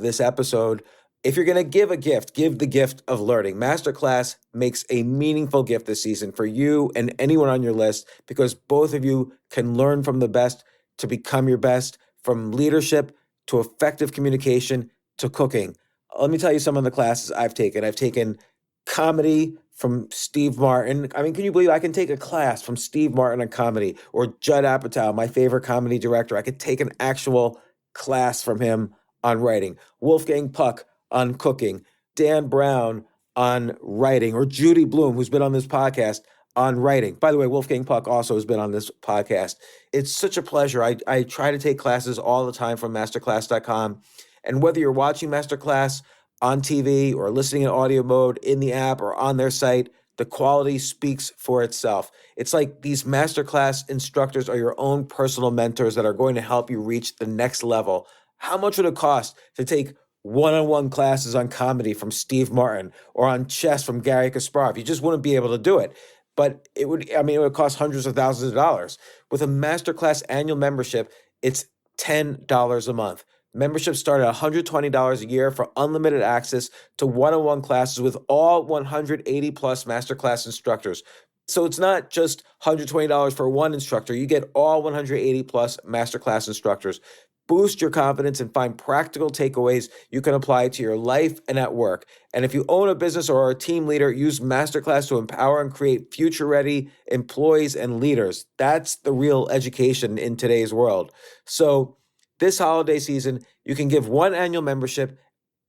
this episode. If you're going to give a gift, give the gift of learning. Masterclass makes a meaningful gift this season for you and anyone on your list, because both of you can learn from the best to become your best, from leadership to effective communication to cooking. Let me tell you some of the classes I've taken. I've taken comedy from Steve Martin. I mean, can you believe I can take a class from Steve Martin on comedy, or Judd Apatow, my favorite comedy director? I could take an actual class from him on writing. Wolfgang Puck on cooking. Dan Brown on writing, or Judy Bloom, who's been on this podcast, on writing. By the way, Wolfgang Puck also has been on this podcast. It's such a pleasure. I try to take classes all the time from masterclass.com. And whether you're watching Masterclass on TV or listening in audio mode in the app or on their site, the quality speaks for itself. It's like these Masterclass instructors are your own personal mentors that are going to help you reach the next level. How much would it cost to take one-on-one classes on comedy from Steve Martin or on chess from Gary Kasparov? You just wouldn't be able to do it. But it would cost hundreds of thousands of dollars. With a Masterclass annual membership, it's $10 a month. Memberships start at $120 a year for unlimited access to one-on-one classes with all 180 plus Masterclass instructors. So it's not just $120 for one instructor. You get all 180 plus Masterclass instructors. Boost your confidence and find practical takeaways you can apply to your life and at work. And if you own a business or are a team leader, use Masterclass to empower and create future-ready employees and leaders. That's the real education in today's world. So this holiday season, you can give one annual membership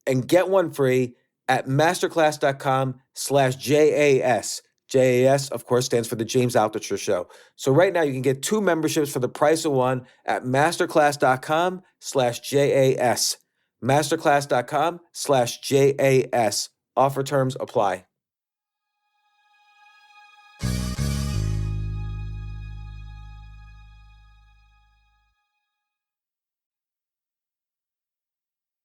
and get one free at masterclass.com/JAS. JAS, of course, stands for the James Altucher Show. So right now you can get two memberships for the price of one at masterclass.com/JAS. Masterclass.com/JAS. Offer terms apply.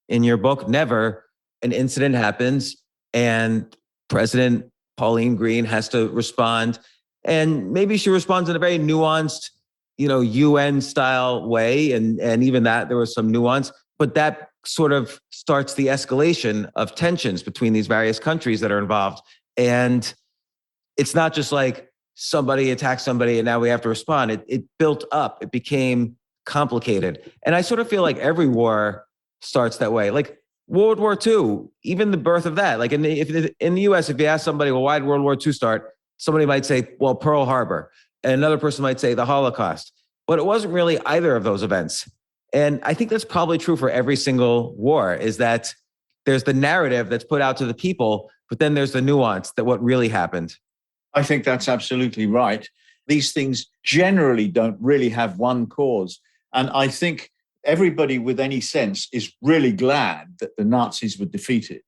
In your book, Never, an incident happens and President Pauline Green has to respond. And maybe she responds in a very nuanced, UN style way. And even that, there was some nuance, but that sort of starts the escalation of tensions between these various countries that are involved. And it's not just like somebody attacked somebody and now we have to respond. It built up. It became complicated. And I sort of feel like every war starts that way. Like World War II, even the birth of that. Like in the US, if you ask somebody, well, why did World War II start? Somebody might say, well, Pearl Harbor. And another person might say the Holocaust. But it wasn't really either of those events. And I think that's probably true for every single war, is that there's the narrative that's put out to the people, but then there's the nuance that what really happened. I think that's absolutely right. These things generally don't really have one cause. And I think everybody with any sense is really glad that the Nazis were defeated.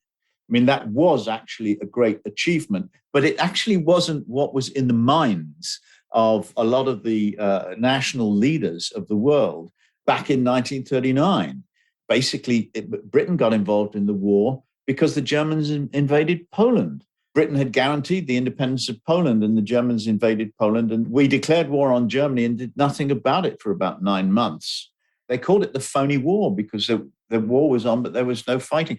I mean, that was actually a great achievement, but it actually wasn't what was in the minds of a lot of the national leaders of the world back in 1939. Basically, Britain got involved in the war because the Germans invaded Poland. Britain had guaranteed the independence of Poland, and the Germans invaded Poland, and we declared war on Germany and did nothing about it for about 9 months. They called it the phony war because the war was on, but there was no fighting.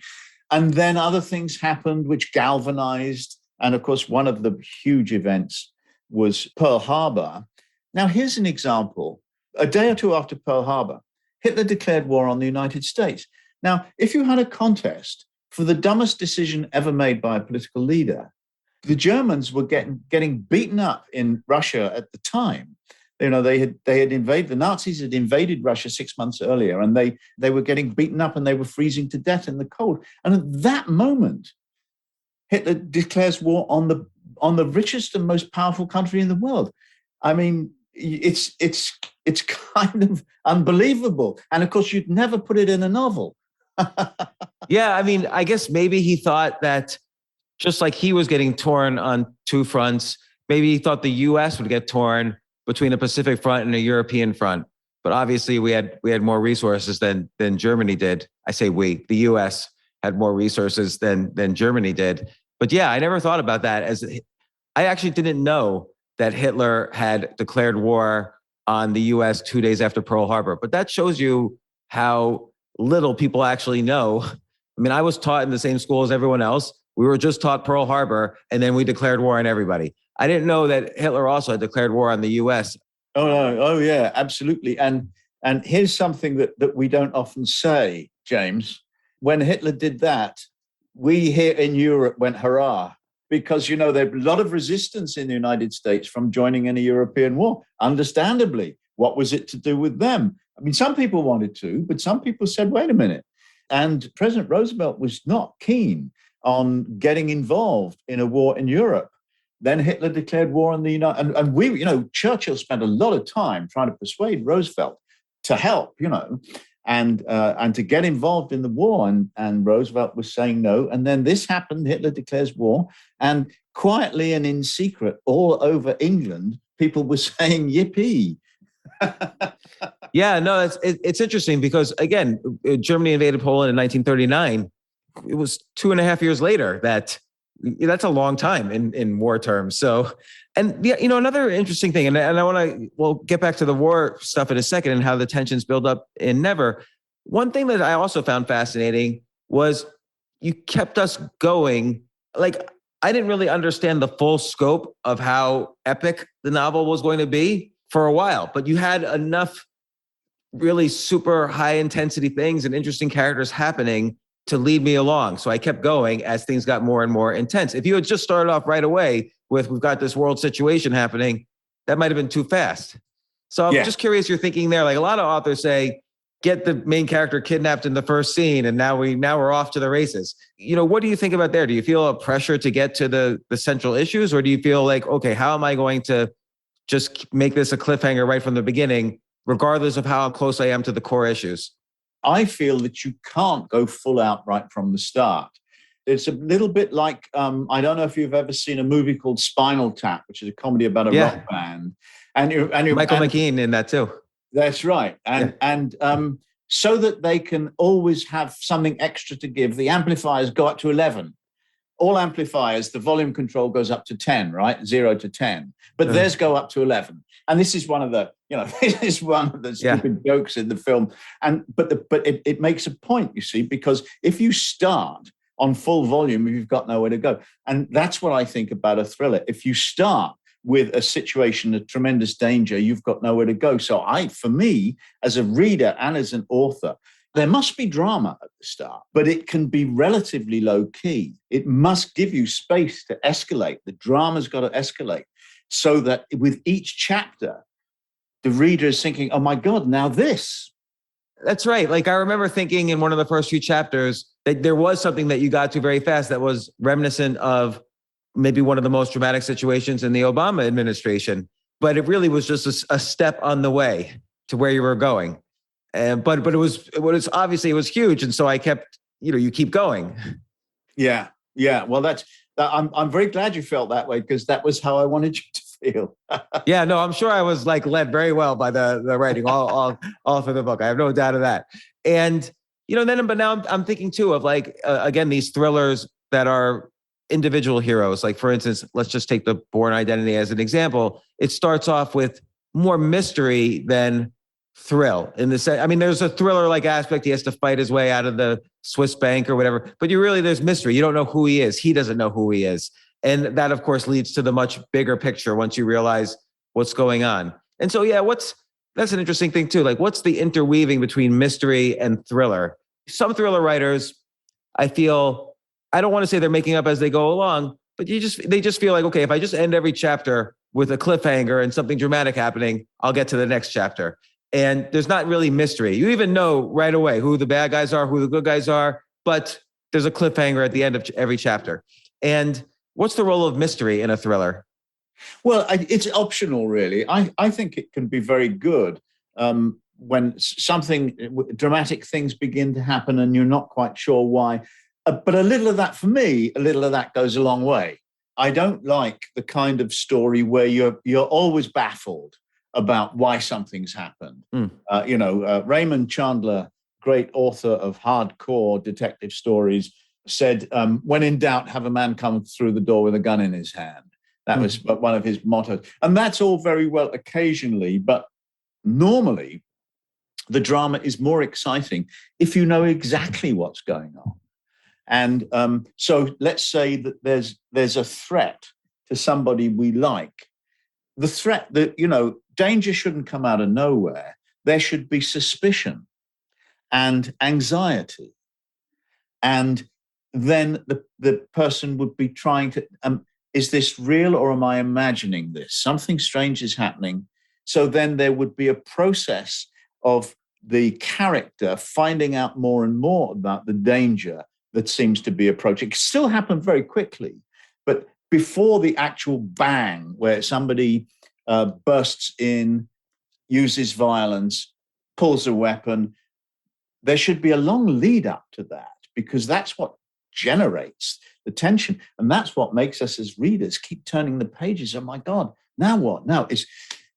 And then other things happened which galvanized. And of course, one of the huge events was Pearl Harbor. Now, here's an example. A day or two after Pearl Harbor, Hitler declared war on the United States. Now, if you had a contest for the dumbest decision ever made by a political leader, the Germans were getting beaten up in Russia at the time. You know, they had invaded, the Nazis had invaded Russia 6 months earlier, and they were getting beaten up and they were freezing to death in the cold. And at that moment, Hitler declares war on the richest and most powerful country in the world. I mean, it's kind of unbelievable. And of course, you'd never put it in a novel. Yeah, I mean, I guess maybe he thought that just like he was getting torn on two fronts, maybe he thought the U.S. would get torn between a Pacific front and a European front. But obviously, we had more resources than Germany did. I say we, the U.S. had more resources than Germany did. But yeah, I never thought about that. I actually didn't know that Hitler had declared war on the U.S. 2 days after Pearl Harbor. But that shows you how little people actually know. I mean, I was taught in the same school as everyone else. We were just taught Pearl Harbor, and then we declared war on everybody. I didn't know that Hitler also had declared war on the U.S. Oh, no. Oh, yeah, absolutely. And here's something that we don't often say, James. When Hitler did that, we here in Europe went hurrah, because, you know, there's a lot of resistance in the United States from joining in a European war. Understandably, what was it to do with them? I mean, some people wanted to, but some people said, wait a minute. And President Roosevelt was not keen on getting involved in a war in Europe. Then Hitler declared war on the United, and we, you know, Churchill spent a lot of time trying to persuade Roosevelt to help, you know, and to get involved in the war. And Roosevelt was saying no. And then this happened, Hitler declares war, and quietly and in secret all over England, people were saying yippee. Yeah, no, it's interesting because, again, Germany invaded Poland in 1939. It was 2.5 years later. That's a long time in war terms. So, and yeah, you know, another interesting thing, and I want to, we'll get back to the war stuff in a second and how the tensions build up in Never. One thing that I also found fascinating was you kept us going. Like, I didn't really understand the full scope of how epic the novel was going to be for a while, but you had enough really super high intensity things and interesting characters happening to lead me along. So I kept going as things got more and more intense. If you had just started off right away with, we've got this world situation happening, that might've been too fast. So I'm just curious your thinking there. Like, a lot of authors say, get the main character kidnapped in the first scene, and now we're off to the races. You know, what do you think about there? Do you feel a pressure to get to the central issues, or do you feel like, okay, how am I going to just make this a cliffhanger right from the beginning, regardless of how close I am to the core issues? I feel that you can't go full out right from the start. It's a little bit like, I don't know if you've ever seen a movie called Spinal Tap, which is a comedy about a rock band. And Michael McKean in that too. That's right. And so that they can always have something extra to give, the amplifiers go up to 11. All amplifiers, the volume control goes up to 10, right? 0 to 10. But theirs go up to 11. And this is one of the, this is one of the stupid jokes in the film. But it makes a point, you see, because if you start on full volume, you've got nowhere to go. And that's what I think about a thriller. If you start with a situation of tremendous danger, you've got nowhere to go. So for me, as a reader and as an author, there must be drama at the start, but it can be relatively low key. It must give you space to escalate. The drama's got to escalate. so that with each chapter, the reader is thinking, oh my God, now this. That's right. Like I remember thinking in one of the first few chapters that there was something that you got to very fast that was reminiscent of maybe one of the most dramatic situations in the Obama administration, but it really was just a step on the way to where you were going. But it was obviously it was huge, and so I kept, you keep going. Yeah. Well, I'm very glad you felt that way, because that was how I wanted you to feel. Yeah, no, I'm sure I was like led very well by the writing all through the book. I have no doubt of that. And but now I'm thinking too of like again these thrillers that are individual heroes. Like for instance, let's just take the Bourne Identity as an example. It starts off with more mystery than thrill in the sense. I mean, there's a thriller like aspect. He has to fight his way out of the Swiss bank or whatever, but there's mystery. You don't know who he is. He doesn't know who he is. And that of course leads to the much bigger picture once you realize what's going on. And so, yeah, that's an interesting thing too. Like what's the interweaving between mystery and thriller? Some thriller writers, I feel, I don't want to say they're making up as they go along, but they just feel like, okay, if I just end every chapter with a cliffhanger and something dramatic happening, I'll get to the next chapter. And there's not really mystery. You even know right away who the bad guys are, who the good guys are, but there's a cliffhanger at the end of every chapter. And what's the role of mystery in a thriller? Well, it's optional, really. I think it can be very good when dramatic things begin to happen and you're not quite sure why. But a little of that, for me, a little of that goes a long way. I don't like the kind of story where you're always baffled about why something's happened. Raymond Chandler, great author of hardcore detective stories, said, when in doubt, have a man come through the door with a gun in his hand. That was one of his mottos. And that's all very well occasionally, but normally the drama is more exciting if you know exactly what's going on. And so let's say that there's a threat to somebody we like. The threat that, danger shouldn't come out of nowhere. There should be suspicion and anxiety. And then the person would be trying to, is this real or am I imagining this? Something strange is happening. So then there would be a process of the character finding out more and more about the danger that seems to be approaching. It can still happen very quickly, but before the actual bang, where somebody bursts in, uses violence, pulls a weapon, there should be a long lead up to that, because that's what generates the tension. And that's what makes us as readers keep turning the pages. Oh my God, now what?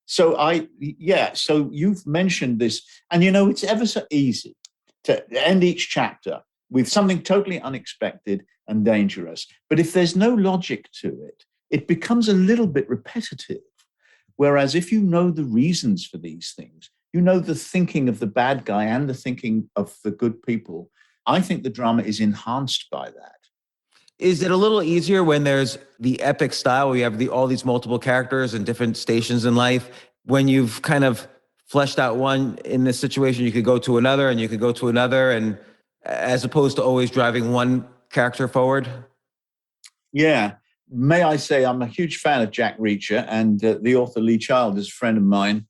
So you've mentioned this, and it's ever so easy to end each chapter with something totally unexpected and dangerous. But if there's no logic to it, it becomes a little bit repetitive. Whereas if you know the reasons for these things, you know the thinking of the bad guy and the thinking of the good people, I think the drama is enhanced by that. Is it a little easier when there's the epic style where you have all these multiple characters and different stations in life? When you've kind of fleshed out one in this situation, you could go to another and you could go to another, and as opposed to always driving one character forward? Yeah. May I say, I'm a huge fan of Jack Reacher, and the author Lee Child is a friend of mine.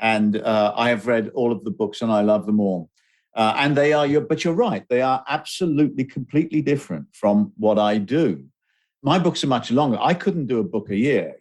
And I have read all of the books and I love them all. And they are, but you're right, they are absolutely, completely different from what I do. My books are much longer. I couldn't do a book a year.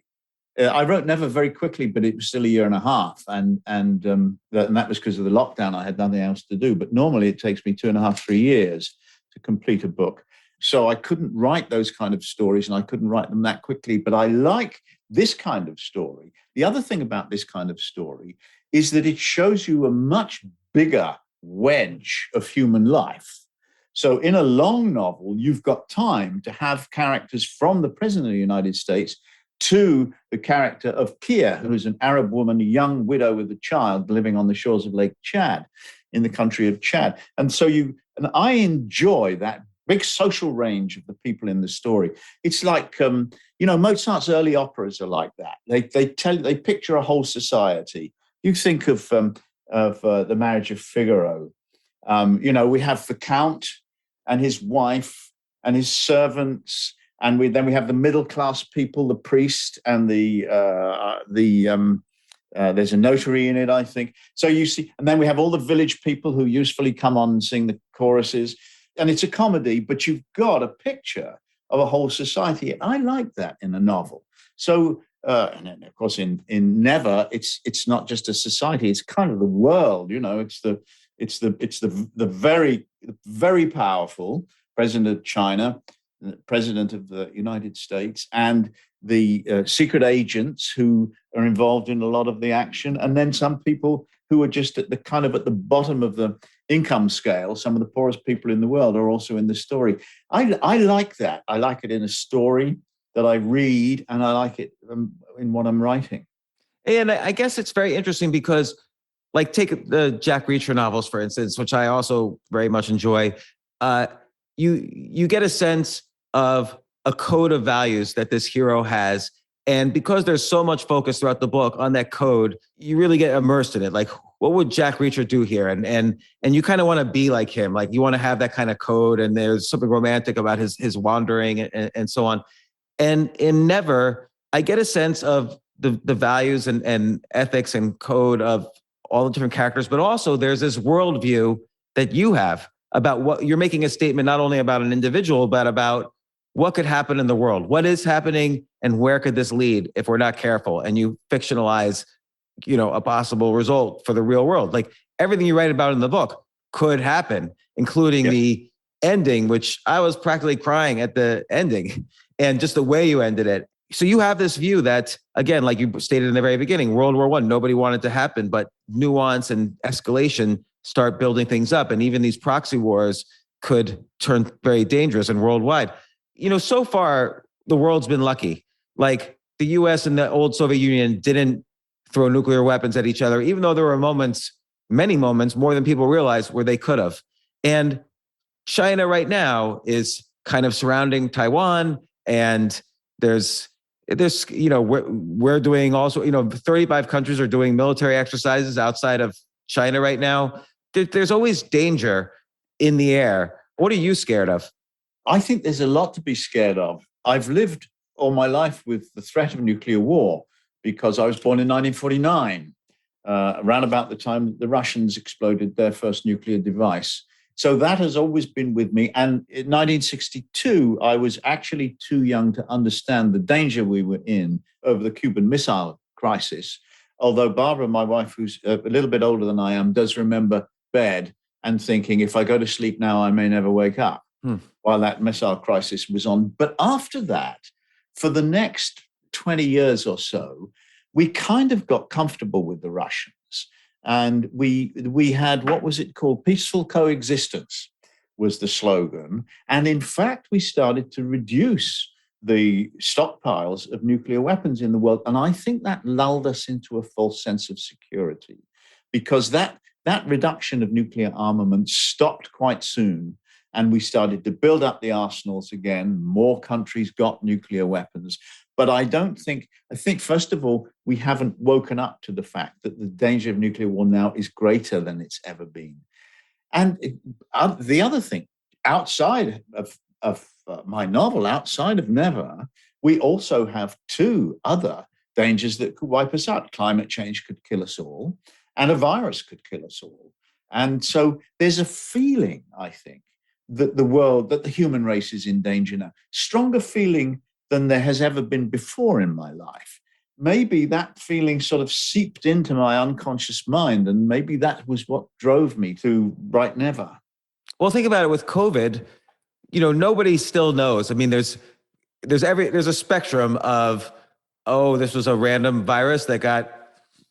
I wrote Never very quickly, but it was still a year and a half. And that was because of the lockdown. I had nothing else to do. But normally it takes me 2.5, 3 years to complete a book. So I couldn't write those kind of stories, and I couldn't write them that quickly. But I like this kind of story. The other thing about this kind of story is that it shows you a much bigger wedge of human life. So in a long novel, you've got time to have characters from the President of the United States to the character of Kia, who is an Arab woman, a young widow with a child living on the shores of Lake Chad, in the country of Chad. And so and I enjoy that big social range of the people in the story. It's like, Mozart's early operas are like that. They picture a whole society. You think of The Marriage of Figaro. We have the Count and his wife and his servants And then we have the middle class people, the priest, and there's a notary in it, I think. So you see, and then we have all the village people who usefully come on and sing the choruses. And it's a comedy, but you've got a picture of a whole society. And I like that in a novel. So, and then of course, in Never, it's not just a society; it's kind of the world. It's the very, very powerful president of China, the president of the United States, and the secret agents who are involved in a lot of the action, and then some people who are just at the bottom of the income scale. Some of the poorest people in the world are also in the story. I like that. I like it in a story that I read, and I like it in what I'm writing. And I guess it's very interesting because, like, take the Jack Reacher novels, for instance, which I also very much enjoy. You get a sense of a code of values that this hero has. And because there's so much focus throughout the book on that code, you really get immersed in it. Like, what would Jack Reacher do here? And you kind of want to be like him. Like, you want to have that kind of code. And there's something romantic about his wandering and so on. And in Never, I get a sense of the values and ethics and code of all the different characters, but also there's this worldview that you have about what you're making a statement, not only about an individual, but about what could happen in the world, what is happening, and where could this lead if we're not careful. And you fictionalize, a possible result for the real world. Like, everything you write about in the book could happen, including the ending, which I was practically crying at the ending, and just the way you ended it. So you have this view that, again, like you stated in the very beginning, World War I, nobody wanted to happen, but nuance and escalation start building things up. And even these proxy wars could turn very dangerous and worldwide. So far, the world's been lucky. Like, the US and the old Soviet Union didn't throw nuclear weapons at each other, even though there were moments, many moments, more than people realize, where they could have. And China right now is kind of surrounding Taiwan. And there's we're doing also, 35 countries are doing military exercises outside of China right now. There's always danger in the air. What are you scared of? I think there's a lot to be scared of. I've lived all my life with the threat of nuclear war because I was born in 1949, around about the time the Russians exploded their first nuclear device. So that has always been with me. And in 1962, I was actually too young to understand the danger we were in over the Cuban Missile Crisis. Although Barbara, my wife, who's a little bit older than I am, does remember bed and thinking, if I go to sleep now, I may never wake up. While that missile crisis was on. But after that, for the next 20 years or so, we kind of got comfortable with the Russians. And we had, what was it called? Peaceful coexistence was the slogan. And in fact, we started to reduce the stockpiles of nuclear weapons in the world. And I think that lulled us into a false sense of security, because that reduction of nuclear armament stopped quite soon. And we started to build up the arsenals again. More countries got nuclear weapons. But I think, first of all, we haven't woken up to the fact that the danger of nuclear war now is greater than it's ever been. And the other thing, outside of my novel, outside of Never, we also have two other dangers that could wipe us out. Climate change could kill us all, and a virus could kill us all. And so there's a feeling, I think, that the human race is in danger now. Stronger feeling than there has ever been before in my life. Maybe that feeling sort of seeped into my unconscious mind, and maybe that was what drove me to write Never. Well, think about it with COVID. Nobody still knows. I mean, there's a spectrum of, this was a random virus that got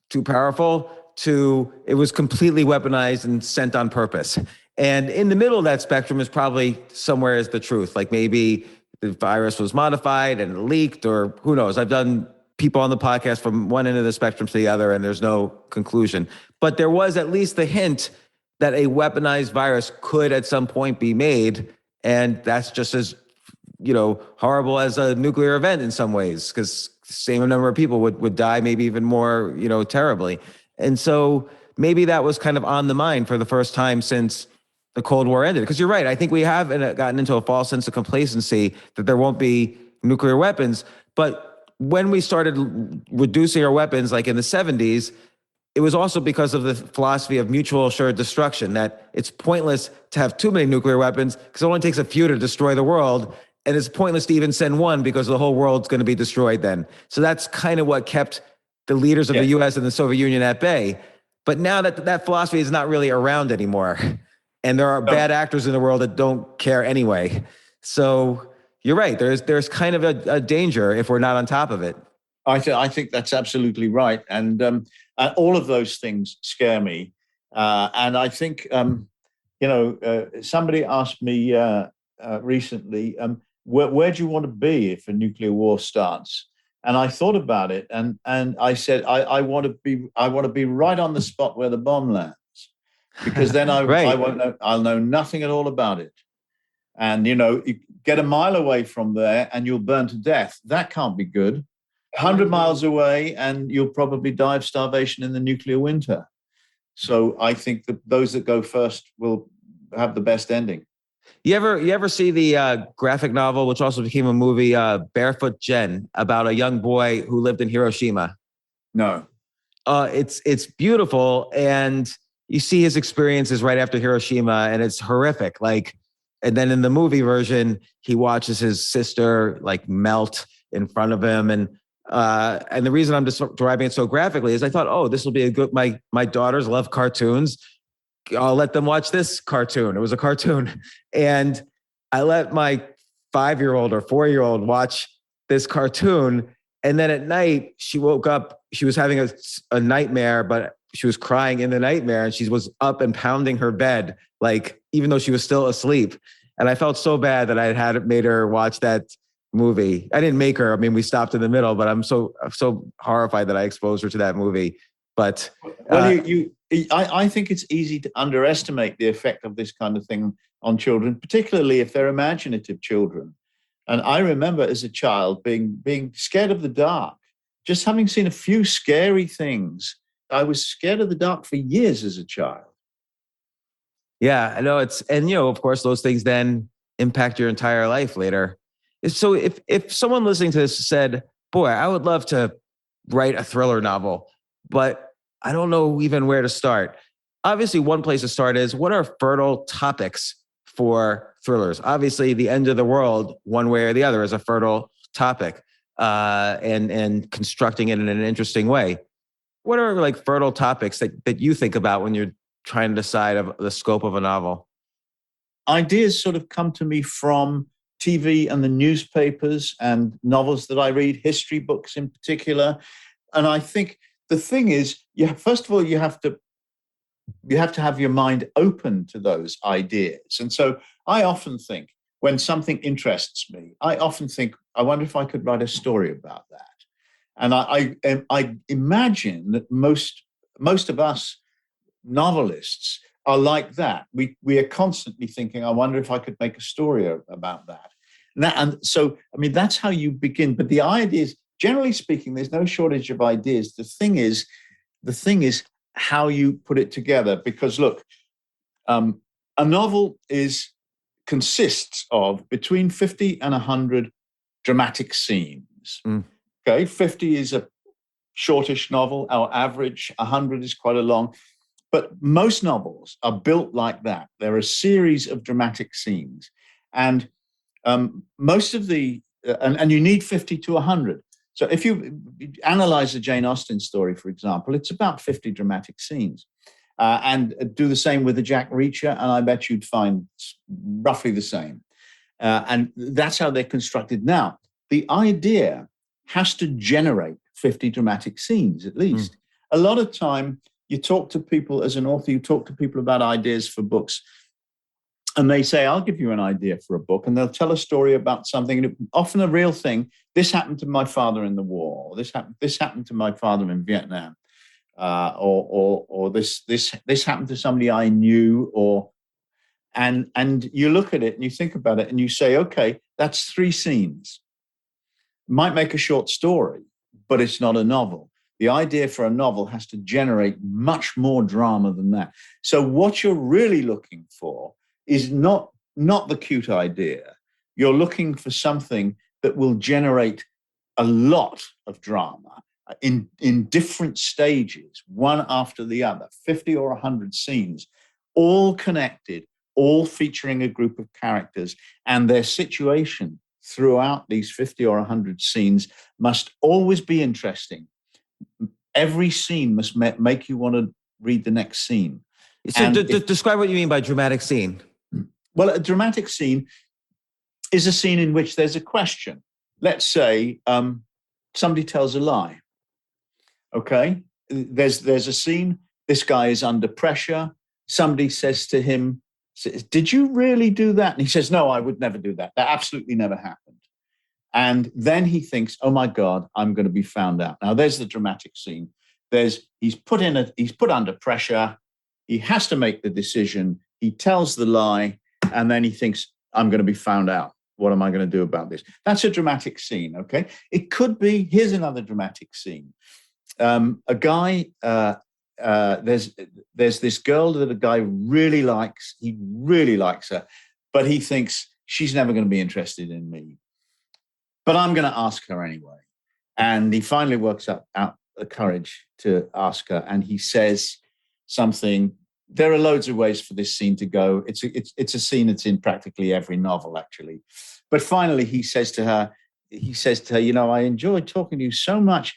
too powerful, to it was completely weaponized and sent on purpose. And in the middle of that spectrum is probably somewhere is the truth. Like, maybe the virus was modified and leaked, or who knows. I've done people on the podcast from one end of the spectrum to the other, and there's no conclusion. But there was at least the hint that a weaponized virus could at some point be made. And that's just as, horrible as a nuclear event in some ways, because the same number of people would die, maybe even more, terribly. And so maybe that was kind of on the mind for the first time since the Cold War ended. Because you're right. I think we have gotten into a false sense of complacency that there won't be nuclear weapons. But when we started reducing our weapons, like in the 70s, it was also because of the philosophy of mutual assured destruction, that it's pointless to have too many nuclear weapons because it only takes a few to destroy the world. And it's pointless to even send one because the whole world's going to be destroyed then. So that's kind of what kept the leaders of the US and the Soviet Union at bay. But now that philosophy is not really around anymore. And there are bad actors in the world that don't care anyway. So you're right. There's kind of a danger if we're not on top of it. I think that's absolutely right. And all of those things scare me. And I think, somebody asked me recently, where do you want to be if a nuclear war starts? And I thought about it, and I said, I want to be right on the spot where the bomb lands, because then Right. I won't know. I'll know nothing at all about it. And you get a mile away from there, and you'll burn to death. That can't be good. 100 miles away, and you'll probably die of starvation in the nuclear winter. So I think that those that go first will have the best ending. You ever see the graphic novel, which also became a movie, Barefoot Gen, about a young boy who lived in Hiroshima? No. It's beautiful, and you see his experiences right after Hiroshima, and it's horrific. And then in the movie version, he watches his sister melt in front of him, and the reason I'm describing it so graphically is I thought, oh, this will be a good. My daughters love cartoons. I'll let them watch this cartoon. It was a cartoon. And I let my 5-year-old or 4-year-old watch this cartoon. And then at night, she woke up. She was having a nightmare, but she was crying in the nightmare. And she was up and pounding her bed, even though she was still asleep. And I felt so bad that I had made her watch that movie. I didn't make her. I mean, we stopped in the middle, but I'm so horrified that I exposed her to that movie. But I think it's easy to underestimate the effect of this kind of thing on children, particularly if they're imaginative children. And I remember as a child being scared of the dark, just having seen a few scary things. I was scared of the dark for years as a child. Yeah, I know of course, those things then impact your entire life later. So if someone listening to this said, boy, I would love to write a thriller novel, but I don't know even where to start. Obviously, one place to start is, what are fertile topics for thrillers? Obviously, the end of the world, one way or the other, is a fertile topic, and constructing it in an interesting way. What are fertile topics that you think about when you're trying to decide of the scope of a novel? Ideas sort of come to me from TV and the newspapers and novels that I read, history books in particular. And I think the thing is, first of all, you have to have your mind open to those ideas. And so I often think, when something interests me, I often think, I wonder if I could write a story about that. And I imagine that most of us novelists are like that. We are constantly thinking, I wonder if I could make a story about that. And so, I mean, that's how you begin. But the idea is, generally speaking, there's no shortage of ideas. The thing is how you put it together. Because look, a novel consists of between 50 and 100 dramatic scenes. Okay, 50 is a shortish novel. Our average, 100 is quite a long. But most novels are built like that. They're a series of dramatic scenes. And most of and you need 50 to 100. So if you analyze the Jane Austen story, for example, it's about 50 dramatic scenes. And do the same with the Jack Reacher, and I bet you'd find roughly the same. And that's how they're constructed. Now, the idea has to generate 50 dramatic scenes, at least. A lot of time, you talk to people as an author, you talk to people about ideas for books, and they say, I'll give you an idea for a book, and they'll tell a story about something, often a real thing. This happened to my father in the war. This happened to my father in Vietnam. Or this happened to somebody I knew, and you look at it and you think about it and you say, okay, that's 3 scenes. Might make a short story, but it's not a novel. The idea for a novel has to generate much more drama than that. So what you're really looking for is not the cute idea. You're looking for something that will generate a lot of drama in different stages, one after the other, 50 or 100 scenes, all connected, all featuring a group of characters, and their situation throughout these 50 or 100 scenes must always be interesting. Every scene must make you want to read the next scene. So describe what you mean by dramatic scene. Well, a dramatic scene is a scene in which there's a question. Let's say somebody tells a lie. Okay, there's a scene. This guy is under pressure. Somebody says to him, "Did you really do that?" And he says, "No, I would never do that. That absolutely never happened." And then he thinks, "Oh my God, I'm going to be found out." Now there's the dramatic scene. He's put under pressure. He has to make the decision. He tells the lie, and then he thinks, "I'm going to be found out. What am I going to do about this?" That's a dramatic scene. Okay, it could be. Here's another dramatic scene. A guy. There's this girl that a guy really likes. He really likes her, but he thinks she's never going to be interested in me. But I'm going to ask her anyway. And he finally works out the courage to ask her. And he says something. There are loads of ways for this scene to go. It's a scene that's in practically every novel, actually. But finally, he says to her, "You know, I enjoyed talking to you so much.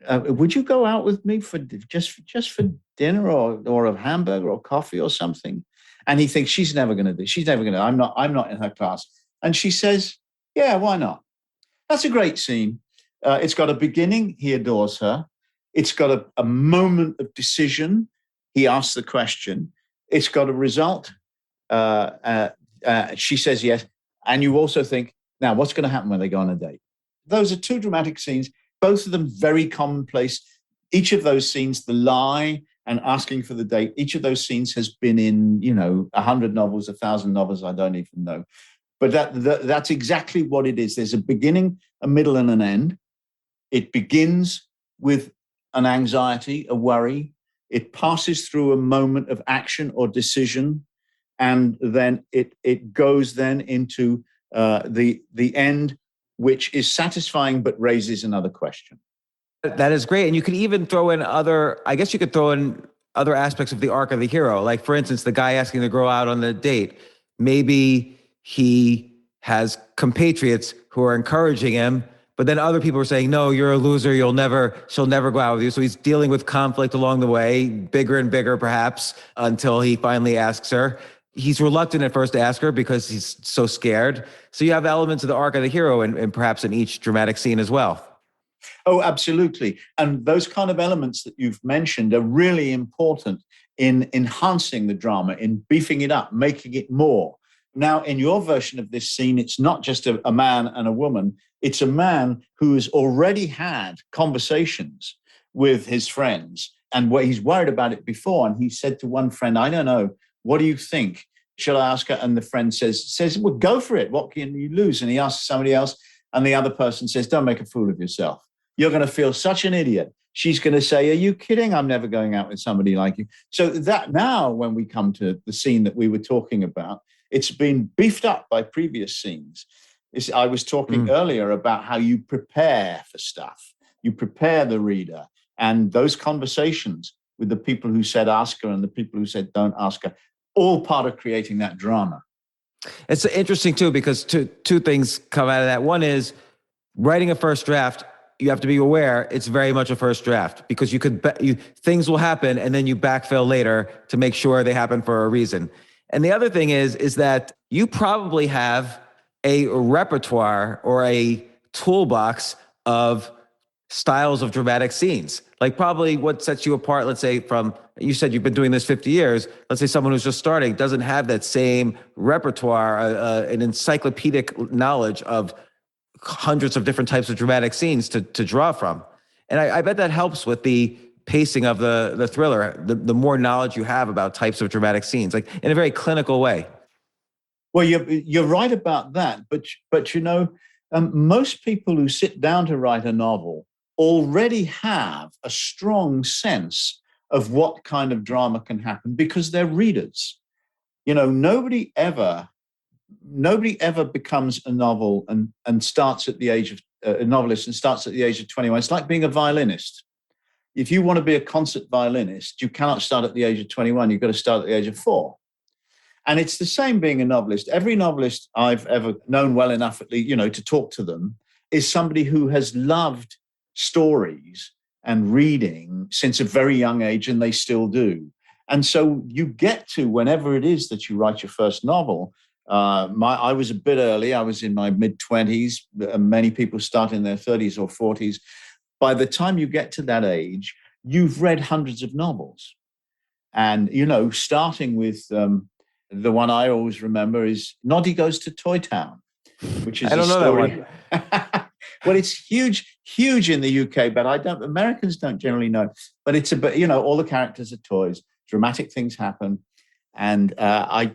Would you go out with me for just for dinner or a hamburger or coffee or something?" And he thinks she's never going to do. She's never going to. I'm not in her class. And she says, "Yeah, why not?" That's a great scene. It's got a beginning. He adores her. It's got a moment of decision. He asks the question. It's got a result. She says yes. And you also think, now what's going to happen when they go on a date? Those are two dramatic scenes, both of them very commonplace. Each of those scenes, the lie and asking for the date, each of those scenes has been in, 100 novels, 1,000 novels, I don't even know. But that's exactly what it is. There's a beginning, a middle, and an end. It begins with an anxiety, a worry. It passes through a moment of action or decision, and then it goes then into the end, which is satisfying but raises another question. That is great. And you could even throw in other aspects of the arc of the hero. Like, for instance, the guy asking the girl out on the date. Maybe he has compatriots who are encouraging him, but then other people are saying, "No, you're a loser. she'll never go out with you." So he's dealing with conflict along the way, bigger and bigger, perhaps, until he finally asks her. He's reluctant at first to ask her because he's so scared. So you have elements of the arc of the hero and perhaps in each dramatic scene as well. Oh, absolutely. And those kind of elements that you've mentioned are really important in enhancing the drama, in beefing it up, making it more. Now, in your version of this scene, it's not just a man and a woman. It's a man who has already had conversations with his friends and he's worried about it before. And he said to one friend, "I don't know, what do you think? Shall I ask her?" And the friend says, "Well, go for it. What can you lose?" And he asks somebody else. And the other person says, "Don't make a fool of yourself. You're going to feel such an idiot." She's going to say, "Are you kidding? I'm never going out with somebody like you." So that now, when we come to the scene that we were talking about, it's been beefed up by previous scenes. I was talking earlier about how you prepare for stuff. You prepare the reader. And those conversations with the people who said ask her and the people who said don't ask her, all part of creating that drama. It's interesting, too, because two things come out of that. One is writing a first draft. You have to be aware it's very much a first draft because things will happen and then you backfill later to make sure they happen for a reason. And the other thing is that you probably have a repertoire or a toolbox of styles of dramatic scenes. Like probably what sets you apart, let's say you said you've been doing this 50 years. Let's say someone who's just starting doesn't have that same repertoire, an encyclopedic knowledge of hundreds of different types of dramatic scenes to draw from. And I bet that helps with the pacing of the thriller, the more knowledge you have about types of dramatic scenes, like in a very clinical way. Well, you're right about that. But most people who sit down to write a novel already have a strong sense of what kind of drama can happen because they're readers. nobody ever becomes a novel and starts at the age of a novelist and starts at the age of 21. It's like being a violinist. If you want to be a concert violinist, you cannot start at the age of 21. You've got to start at the age of 4. And it's the same being a novelist. Every novelist I've ever known well enough, at least, to talk to them, is somebody who has loved stories and reading since a very young age, and they still do. And so you get to, whenever it is that you write your first novel, I was a bit early. I was in my mid-20s. Many people start in their 30s or 40s. By the time you get to that age, you've read hundreds of novels. And, starting with the one I always remember is Noddy Goes to Toy Town, which is I don't know story. that one. Well, it's huge in the UK, but Americans don't generally know. But it's all the characters are toys. Dramatic things happen. And I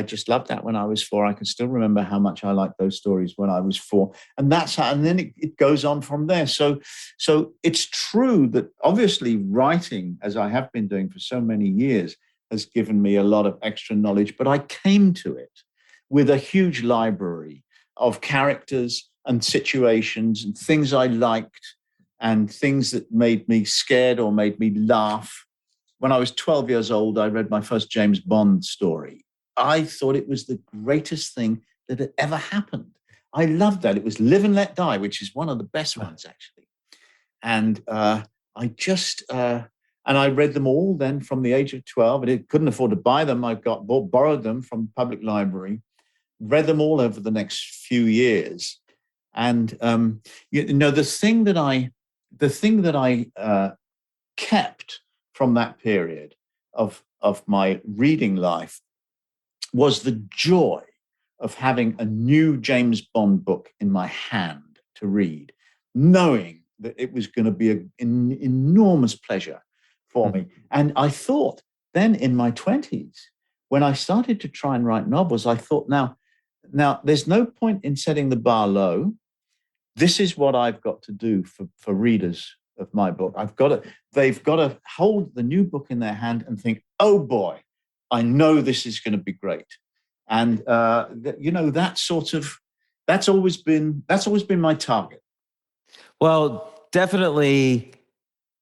just loved that when I was 4. I can still remember how much I liked those stories when I was 4. And that's how, and then it goes on from there. So it's true that obviously writing, as I have been doing for so many years, has given me a lot of extra knowledge, but I came to it with a huge library of characters and situations and things I liked and things that made me scared or made me laugh. When I was 12 years old, I read my first James Bond story. I thought it was the greatest thing that had ever happened. I loved that. It was Live and Let Die, which is one of the best ones, actually. And and I read them all then from the age of 12. I couldn't afford to buy them. I borrowed them from the public library, read them all over the next few years. And, the thing that I kept from that period of my reading life was the joy of having a new James Bond book in my hand to read, knowing that it was going to be an enormous pleasure for me. And I thought then in my 20s, when I started to try and write novels, I thought, now there's no point in setting the bar low. This is what I've got to do for readers of my book. They've got to hold the new book in their hand and think, oh boy, I know this is going to be great. And that's always been my target. Well, definitely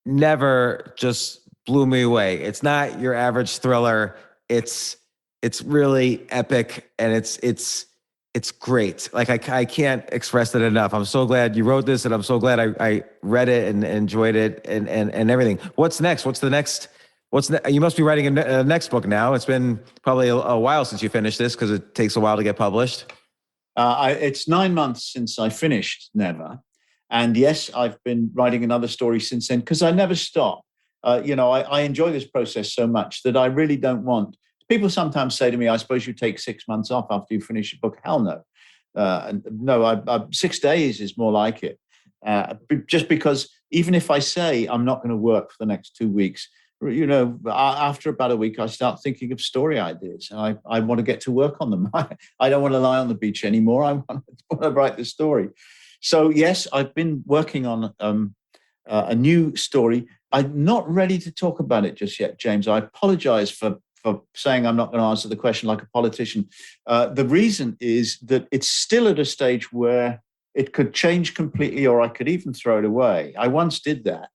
never just blew me away. It's not your average thriller. It's really epic, and it's great. Like I can't express that enough. I'm so glad you wrote this, and I'm so glad I read it and enjoyed it and everything. What's next? You must be writing a next book now. It's been probably a while since you finished this because it takes a while to get published. It's 9 months since I finished Never. And yes, I've been writing another story since then because I never stop. I enjoy this process so much that I really don't want. People sometimes say to me, I suppose you take 6 months off after you finish a book. Hell no. No, 6 days is more like it. Just because even if I say I'm not going to work for the next 2 weeks, after about a week, I start thinking of story ideas and I want to get to work on them. I don't want to lie on the beach anymore. I want to write the story. So yes, I've been working on a new story. I'm not ready to talk about it just yet, James. I apologize for saying I'm not going to answer the question like a politician. The reason is that it's still at a stage where it could change completely, or I could even throw it away. I once did that.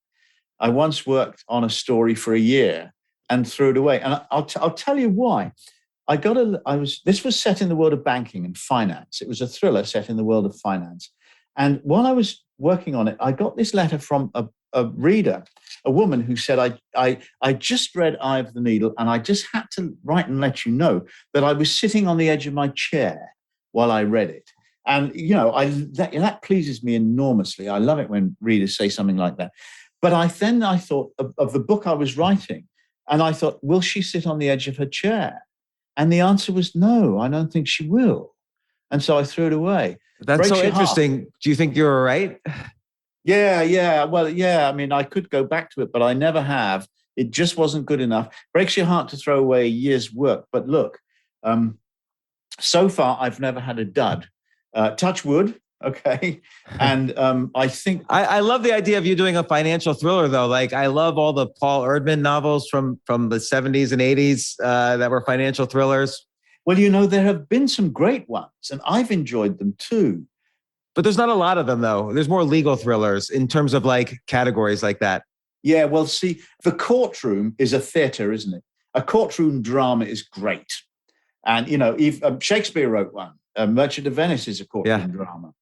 I once worked on a story for a year and threw it away. And I'll tell you why. This was set in the world of banking and finance. It was a thriller set in the world of finance. And while I was working on it, I got this letter from a reader, a woman who said, I just read Eye of the Needle, and I just had to write and let you know that I was sitting on the edge of my chair while I read it. And, that pleases me enormously. I love it when readers say something like that. But I thought of the book I was writing, and I thought, will she sit on the edge of her chair? And the answer was no, I don't think she will. And so I threw it away. That's so interesting. Do you think you were right? Yeah. Well, yeah. I mean, I could go back to it, but I never have. It just wasn't good enough. Breaks your heart to throw away a year's work. But look, so far, I've never had a dud. Touch wood. Okay. And I think I love the idea of you doing a financial thriller, though. Like, I love all the Paul Erdman novels from the 70s and 80s that were financial thrillers. well, there have been some great ones, and I've enjoyed them too. But there's not a lot of them, though. There's more legal thrillers in terms of like categories like that. Yeah, well, see, the courtroom is a theater, isn't it? A courtroom drama is great. And, Shakespeare wrote one. Merchant of Venice is a courtroom drama.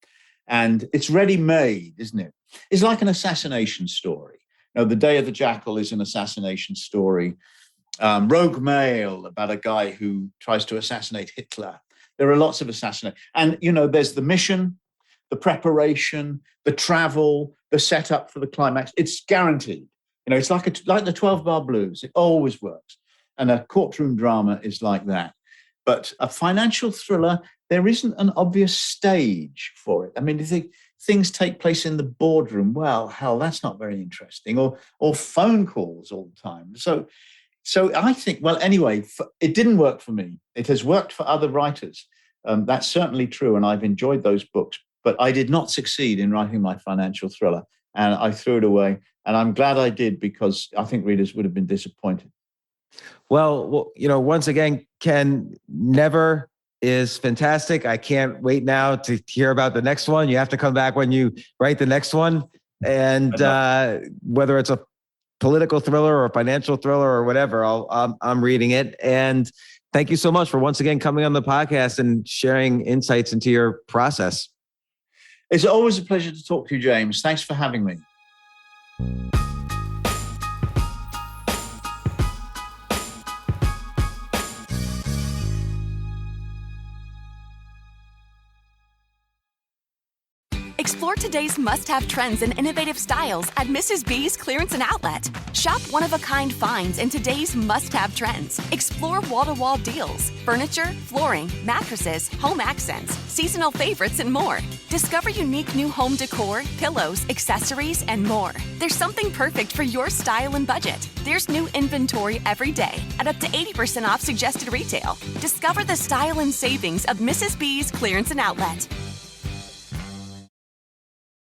And it's ready-made, isn't it? It's like an assassination story. The Day of the Jackal is an assassination story. Rogue Mail, about a guy who tries to assassinate Hitler. There are lots of assassinations. And, there's the mission, the preparation, the travel, the setup for the climax. It's guaranteed. It's like the 12-bar blues. It always works. And a courtroom drama is like that. But a financial thriller, there isn't an obvious stage for it. I mean, you think things take place in the boardroom. Well, hell, that's not very interesting. Or phone calls all the time. So I think, well, anyway, it didn't work for me. It has worked for other writers. That's certainly true. And I've enjoyed those books. But I did not succeed in writing my financial thriller. And I threw it away. And I'm glad I did, because I think readers would have been disappointed. Well, once again, Ken, Never is fantastic. I can't wait now to hear about the next one. You have to come back when you write the next one. And whether it's a political thriller or a financial thriller or whatever, I'm reading it. And thank you so much for once again coming on the podcast and sharing insights into your process. It's always a pleasure to talk to you, James. Thanks for having me. Explore today's must-have trends and innovative styles at Mrs. B's Clearance and Outlet. Shop one-of-a-kind finds in today's must-have trends. Explore wall-to-wall deals, furniture, flooring, mattresses, home accents, seasonal favorites, and more. Discover unique new home decor, pillows, accessories, and more. There's something perfect for your style and budget. There's new inventory every day at up to 80% off suggested retail. Discover the style and savings of Mrs. B's Clearance and Outlet.